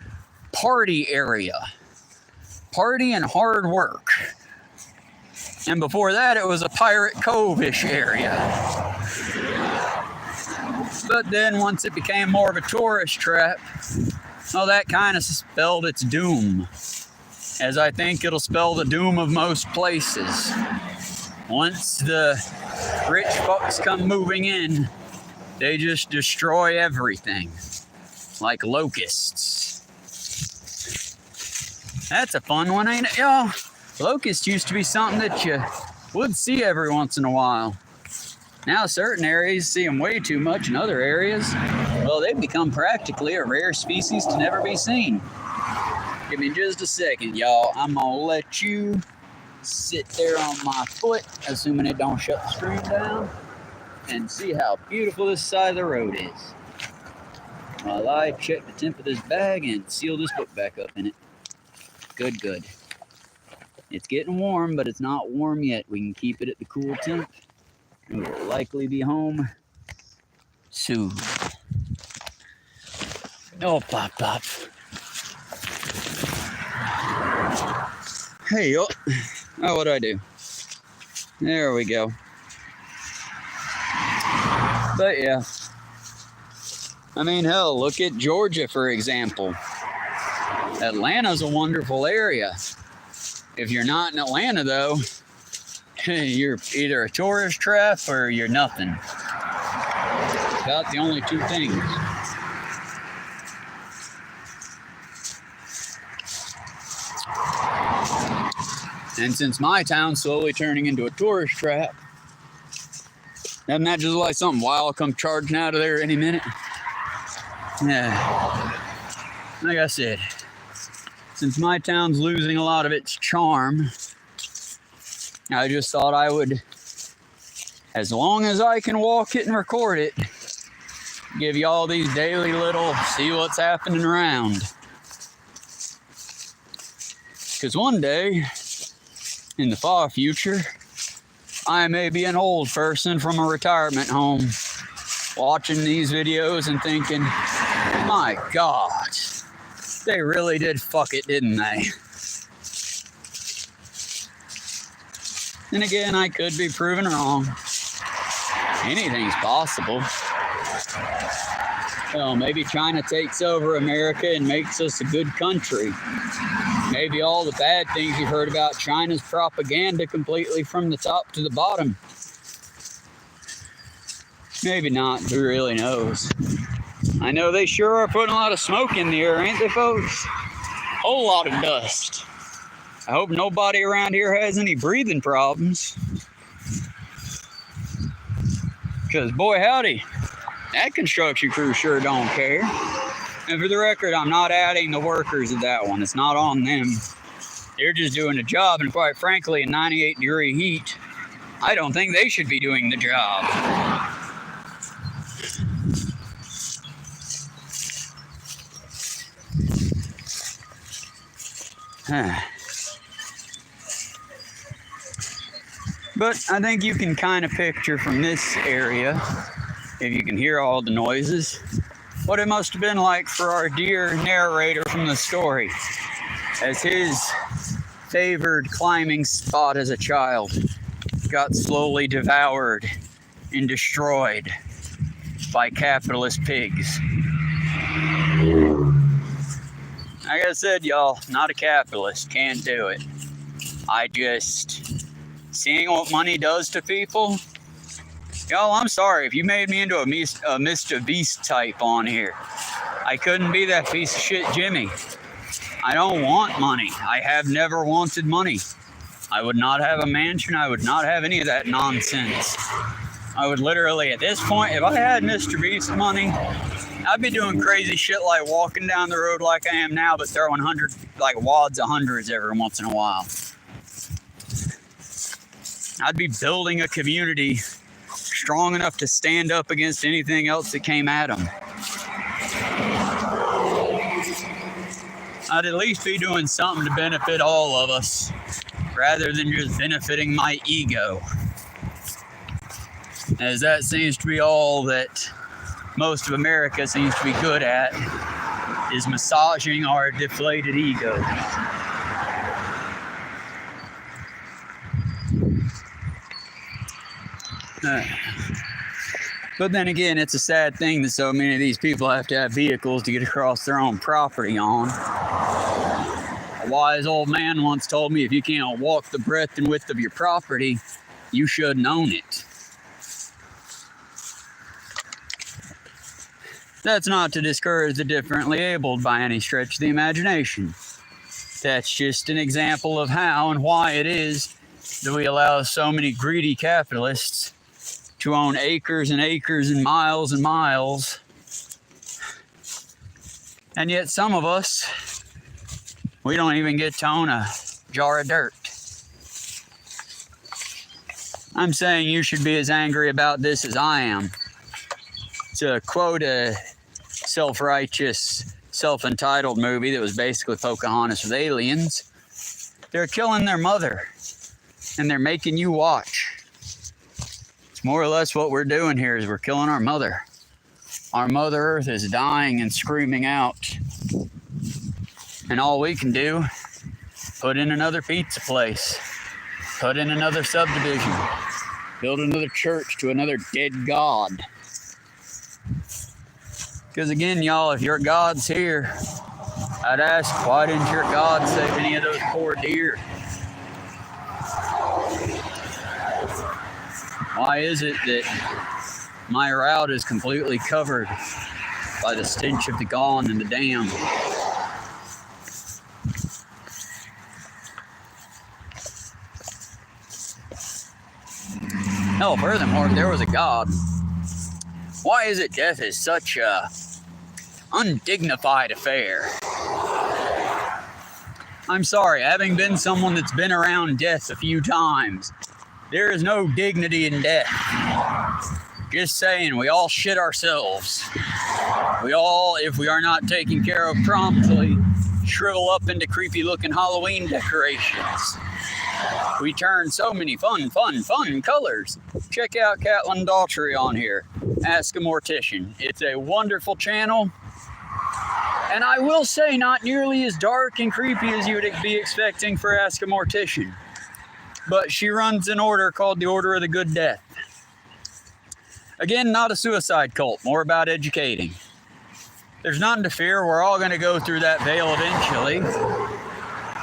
party area. Party and hard work. And before that, it was a Pirate Cove-ish area. But then once it became more of a tourist trap, well, that kind of spelled its doom. As I think it'll spell the doom of most places. Once the rich folks come moving in, they just destroy everything. Like locusts. That's a fun one, ain't it, y'all? Locusts used to be something that you would see every once in a while. Now certain areas see them way too much, and other areas, well, they've become practically a rare species to never be seen. Give me just a second, y'all. I'm gonna let you sit there on my foot, assuming it don't shut the stream down, and see how beautiful this side of the road is. While I check the temp of this bag and seal this book back up in it. Good, good. It's getting warm, but it's not warm yet. We can keep it at the cool temp, and we'll likely be home soon. Oh, pop, pop. Hey, oh, what'd I do? There we go. But yeah, I mean, hell, look at Georgia, for example. Atlanta's a wonderful area. If you're not in Atlanta, though, you're either a tourist trap or you're nothing. About the only two things. And since my town's slowly turning into a tourist trap, doesn't that just like something wild come charging out of there any minute? Yeah. Like I said, since my town's losing a lot of its charm, I just thought I would, as long as I can walk it and record it, give you all these daily little see what's happening around. Because one day, in the far future, I may be an old person from a retirement home watching these videos and thinking, my God, they really did fuck it, didn't they? And again, I could be proven wrong. Anything's possible. Well, maybe China takes over America and makes us a good country. Maybe all the bad things you've heard about China's propaganda completely from the top to the bottom. Maybe not, who really knows? I know they sure are putting a lot of smoke in the air, ain't they, folks? Whole lot of dust. I hope nobody around here has any breathing problems. Because boy howdy, that construction crew sure don't care. And for the record, I'm not adding the workers of that one. It's not on them. They're just doing a job, and quite frankly, in 98-degree heat, I don't think they should be doing the job. But I think you can kind of picture from this area, if you can hear all the noises, what it must have been like for our dear narrator from the story, as his favored climbing spot as a child got slowly devoured and destroyed by capitalist pigs. Like I said, y'all, not a capitalist, can't do it. I just, seeing what money does to people, y'all, I'm sorry if you made me into a Mr. Beast type on here. I couldn't be that piece of shit Jimmy. I don't want money. I have never wanted money. I would not have a mansion. I would not have any of that nonsense. I would literally, at this point, if I had Mr. Beast money, I'd be doing crazy shit like walking down the road like I am now, but throwing wads of hundreds every once in a while. I'd be building a community strong enough to stand up against anything else that came at them. I'd at least be doing something to benefit all of us, rather than just benefiting my ego. As that seems to be all that most of America seems to be good at, is massaging our deflated egos. But then again, it's a sad thing that so many of these people have to have vehicles to get across their own property on. A wise old man once told me, if you can't walk the breadth and width of your property, you shouldn't own it. That's not to discourage the differently abled by any stretch of the imagination. That's just an example of how and why it is that we allow so many greedy capitalists to own acres and acres and miles, and yet some of us, we don't even get to own a jar of dirt. I'm saying you should be as angry about this as I am. To quote a self-righteous, self-entitled movie that was basically Pocahontas with aliens, they're killing their mother and they're making you watch. More or less what we're doing here is we're killing our mother. Our Mother Earth is dying and screaming out. And all we can do, put in another pizza place, put in another subdivision, build another church to another dead god. Because again, y'all, if your God's here, I'd ask, why didn't your God save any of those poor deer? Why is it that my route is completely covered by the stench of the gone and the dam? Hell, furthermore, if there was a God, why is it death is such a undignified affair? I'm sorry, having been someone that's been around death a few times, there is no dignity in death. Just saying, we all shit ourselves. We all, if we are not taken care of promptly, shrivel up into creepy looking Halloween decorations. We turn so many fun colors. Check out Catlin Daughtry on here. Ask a Mortician. It's a wonderful channel. And I will say, not nearly as dark and creepy as you would be expecting for Ask a Mortician. But she runs an order called the Order of the Good Death. Again, not a suicide cult, more about educating. There's nothing to fear. We're all going to go through that veil eventually.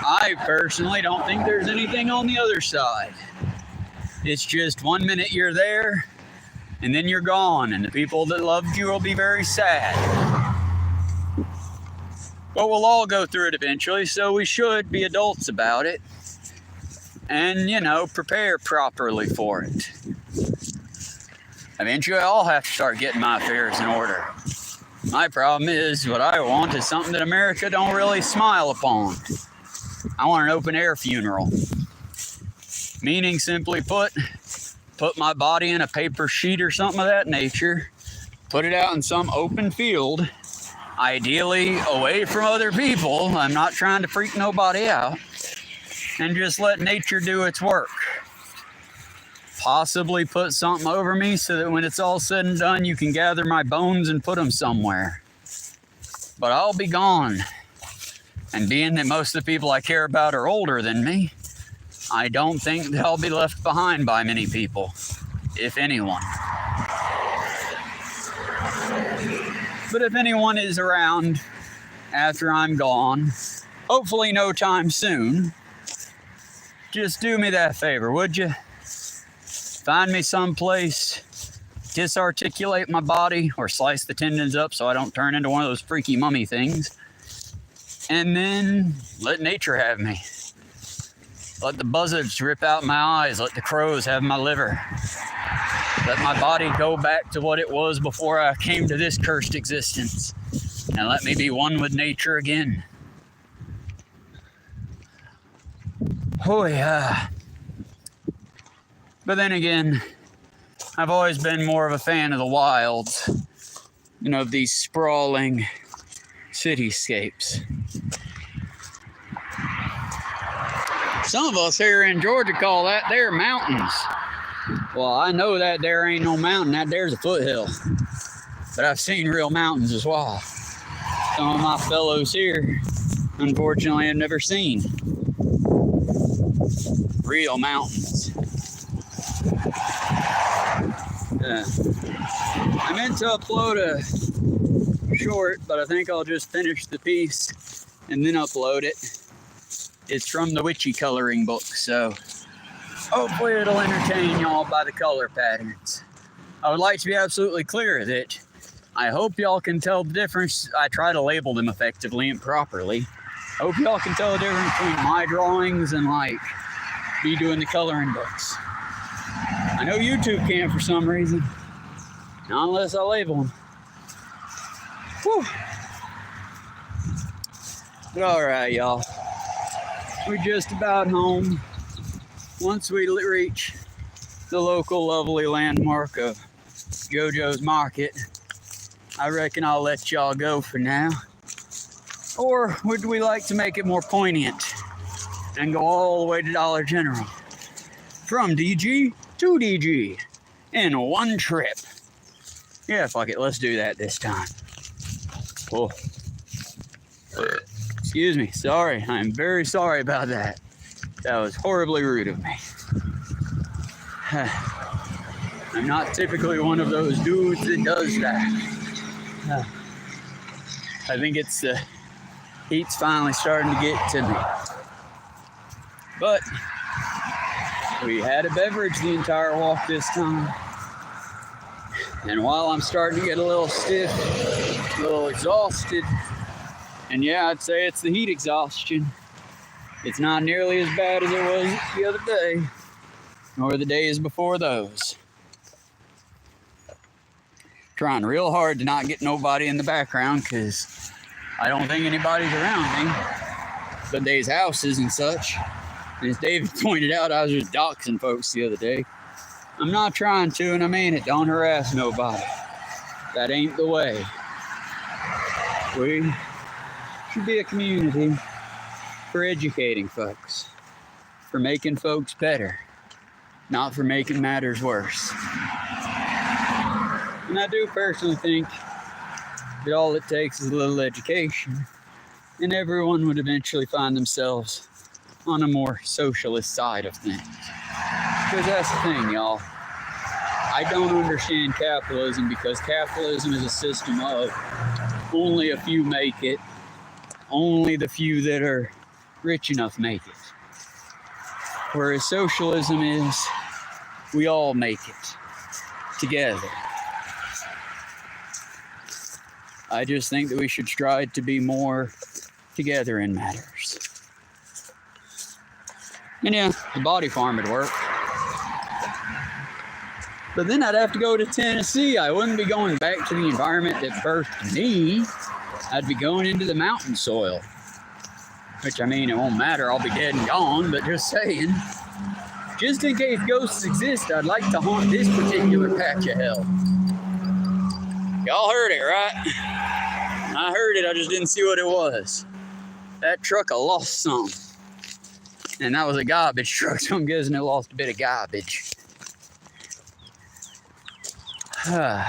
I personally don't think there's anything on the other side. It's just 1 minute you're there, and then you're gone, and the people that loved you will be very sad. But we'll all go through it eventually, so we should be adults about it. And, you know, prepare properly for it. Eventually, I'll have to start getting my affairs in order. My problem is, what I want is something that America don't really smile upon. I want an open-air funeral. Meaning, simply put my body in a paper sheet or something of that nature, put it out in some open field, ideally away from other people. I'm not trying to freak nobody out. And just let nature do its work. Possibly put something over me so that when it's all said and done, you can gather my bones and put them somewhere. But I'll be gone. And being that most of the people I care about are older than me, I don't think that I'll be left behind by many people, if anyone. But if anyone is around after I'm gone, hopefully no time soon, just do me that favor, would you? Find me someplace, disarticulate my body, or slice the tendons up so I don't turn into one of those freaky mummy things. And then let nature have me. Let the buzzards rip out my eyes. Let the crows have my liver. Let my body go back to what it was before I came to this cursed existence. And let me be one with nature again. Oh yeah. But then again, I've always been more of a fan of the wilds, you know, of these sprawling cityscapes. Some of us here in Georgia call that there mountains. Well, I know that there ain't no mountain, that there's a foothill. But I've seen real mountains as well. Some of my fellows here, unfortunately, have never seen real mountains. I meant to upload a short, but I think I'll just finish the piece and then upload it. It's from the witchy coloring book, so hopefully it'll entertain y'all by the color patterns. I would like to be absolutely clear that I hope y'all can tell the difference. I try to label them effectively and properly. I hope y'all can tell the difference between my drawings and like me doing the coloring books. I know YouTube can't for some reason. Not unless I label them. Whew. But alright, y'all. We're just about home. Once we reach the local lovely landmark of JoJo's Market, I reckon I'll let y'all go for now. Or would we like to make it more poignant and go all the way to Dollar General? From DG to DG in one trip. Yeah, fuck it, let's do that this time. Oh. Excuse me, sorry. I'm very sorry about that. That was horribly rude of me. I'm not typically one of those dudes that does that. I think it's the heat's finally starting to get to me. But we had a beverage the entire walk this time. And while I'm starting to get a little stiff, a little exhausted, and yeah, I'd say it's the heat exhaustion, it's not nearly as bad as it was the other day, nor the days before those. Trying real hard to not get nobody in the background because I don't think anybody's around me, but there's houses and such. And as David pointed out, I was just doxing folks the other day. I'm not trying to, and I mean it. Don't harass nobody. That ain't the way. We should be a community for educating folks, for making folks better, not for making matters worse. And I do personally think that all it takes is a little education, and everyone would eventually find themselves on a more socialist side of things. Because that's the thing, y'all. I don't understand capitalism because capitalism is a system of only a few make it, only the few that are rich enough make it. Whereas socialism is we all make it together. I just think that we should strive to be more together in matters. And yeah, the body farm would work. But then I'd have to go to Tennessee. I wouldn't be going back to the environment that birthed me. I'd be going into the mountain soil. Which, I mean, it won't matter. I'll be dead and gone, but just saying. Just in case ghosts exist, I'd like to haunt this particular patch of hell. Y'all heard it, right? I heard it, I just didn't see what it was. That truck lost some. And that was a garbage truck, so I'm guessing it lost a bit of garbage. Nah,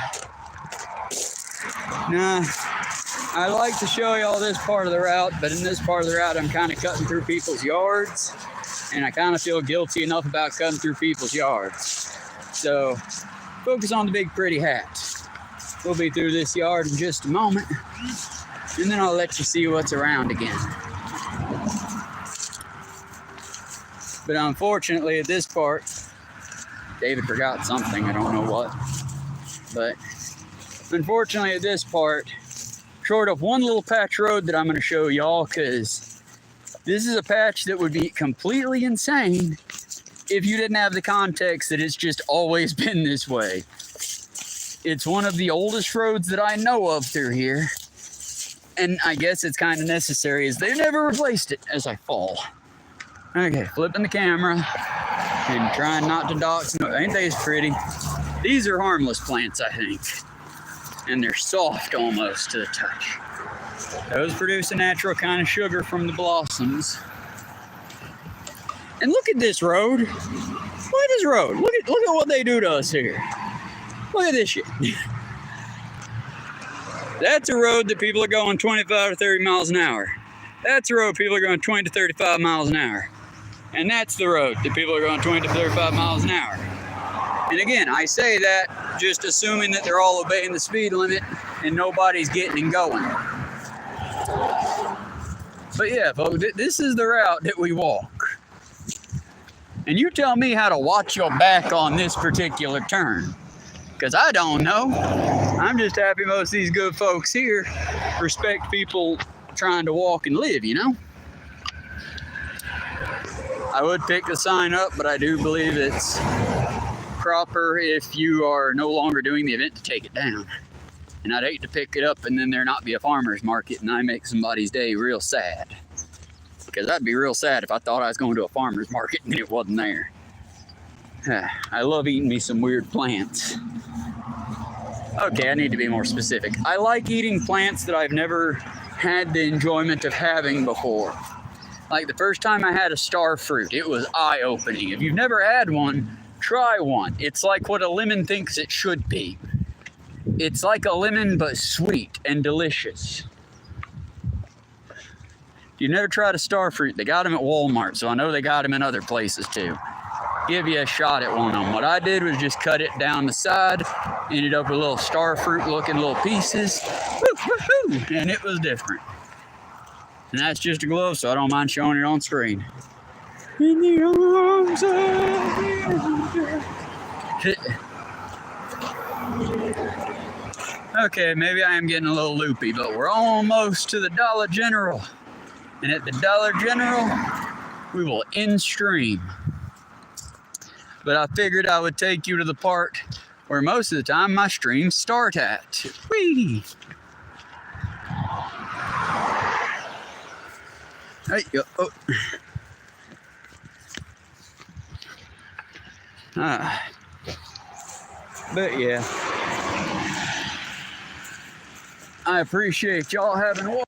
I like to show y'all this part of the route, but in this part of the route, I'm kind of cutting through people's yards, and I kind of feel guilty enough about cutting through people's yards. So, focus on the big pretty hat. We'll be through this yard in just a moment, and then I'll let you see what's around again. But unfortunately, at this part, David forgot something, I don't know what. But unfortunately, at this part, short of one little patch road that I'm going to show y'all, because this is a patch that would be completely insane if you didn't have the context that it's just always been this way. It's one of the oldest roads that I know of through here, and I guess it's kind of necessary as they've never replaced it as I fall. Okay, flipping the camera and trying not to dox. No, ain't they pretty? These are harmless plants, I think, and they're soft almost to the touch. Those produce a natural kind of sugar from the blossoms. And look at this road. Look at this road. Look at what they do to us here. Look at this shit. That's a road that people are going 25 to 30 miles an hour. That's a road people are going 20 to 35 miles an hour. And that's the road that people are going 20 to 35 miles an hour. And again, I say that just assuming that they're all obeying the speed limit and nobody's getting and going. But yeah, folks, this is the route that we walk. And you tell me how to watch your back on this particular turn. Because I don't know. I'm just happy most of these good folks here respect people trying to walk and live, you know? I would pick the sign up, but I do believe it's proper if you are no longer doing the event to take it down. And I'd hate to pick it up and then there not be a farmer's market and I make somebody's day real sad. Because I'd be real sad if I thought I was going to a farmer's market and it wasn't there. I love eating me some weird plants. Okay, I need to be more specific. I like eating plants that I've never had the enjoyment of having before. Like the first time I had a star fruit, it was eye-opening. If you've never had one, try one. It's like what a lemon thinks it should be. It's like a lemon, but sweet and delicious. If you've never tried a star fruit, they got them at Walmart, so I know they got them in other places too. Give you a shot at one of them. What I did was just cut it down the side, ended up with little star fruit looking little pieces. Woo, woo, woo. and it was different. And that's just a glove, so I don't mind showing it on screen. In the arms of the angel. Okay, maybe I am getting a little loopy, but we're almost to the Dollar General. And at the Dollar General, we will end stream. But I figured I would take you to the part where most of the time my streams start at. Whee! There you go. Oh. But yeah, I appreciate y'all having watched.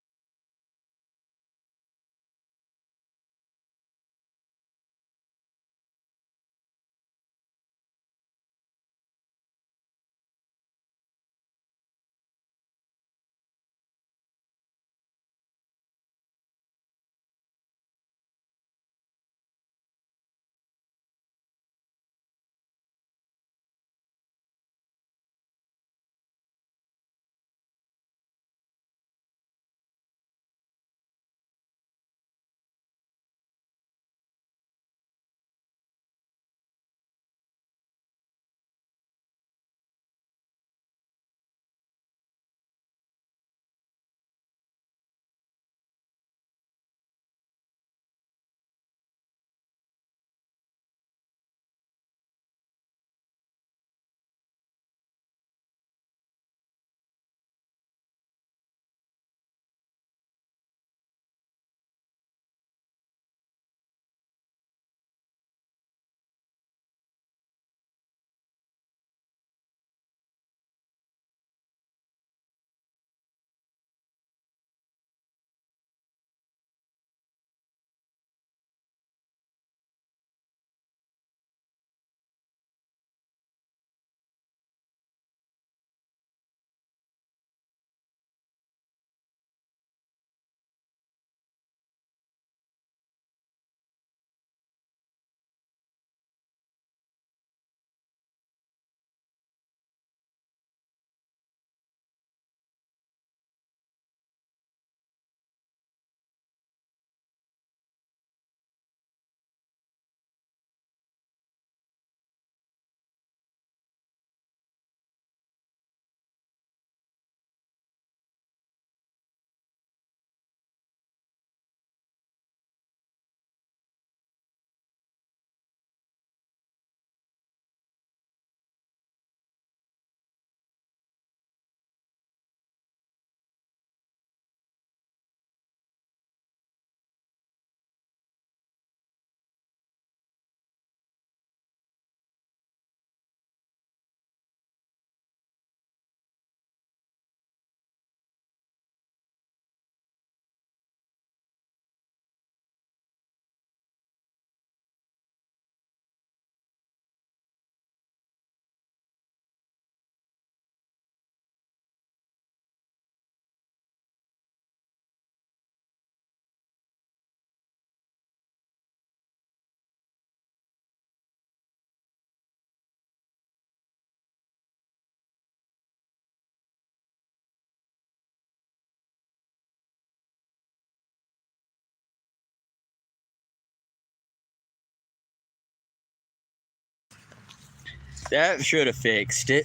That should have fixed it.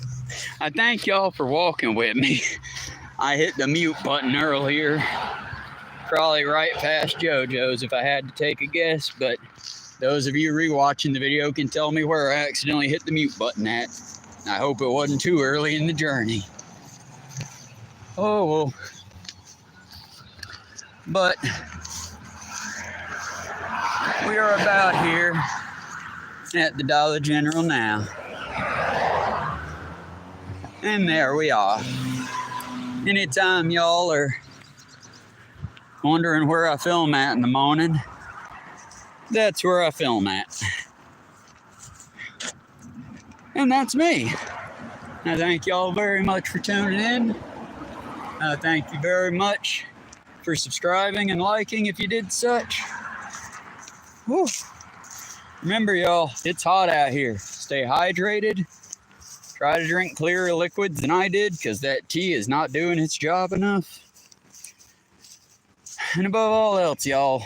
I thank y'all for walking with me. I hit the mute button earlier, probably right past JoJo's if I had to take a guess, but those of you rewatching the video can tell me where I accidentally hit the mute button at. I hope it wasn't too early in the journey. Oh well. But we are about here at the Dollar General now. And there we are. Anytime y'all are wondering where I film at in the morning, that's where I film at. And that's me. I thank y'all very much for tuning in. Thank you very much for subscribing and liking if you did such. Whew. Remember y'all, it's hot out here. Stay hydrated. Try to drink clearer liquids than I did because that tea is not doing its job enough. And above all else, y'all,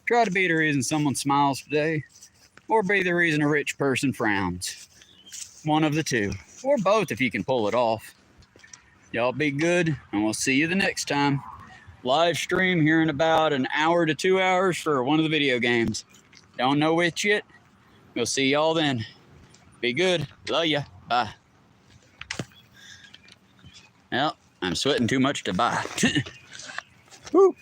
try to be the reason someone smiles today, or be the reason a rich person frowns. One of the two, or both if you can pull it off. Y'all be good, and we'll see you the next time. Live stream here in about an hour to 2 hours for one of the video games. Don't know which yet. We'll see y'all then. Be good. Love ya. Bye. Well, I'm sweating too much to bye. Woo.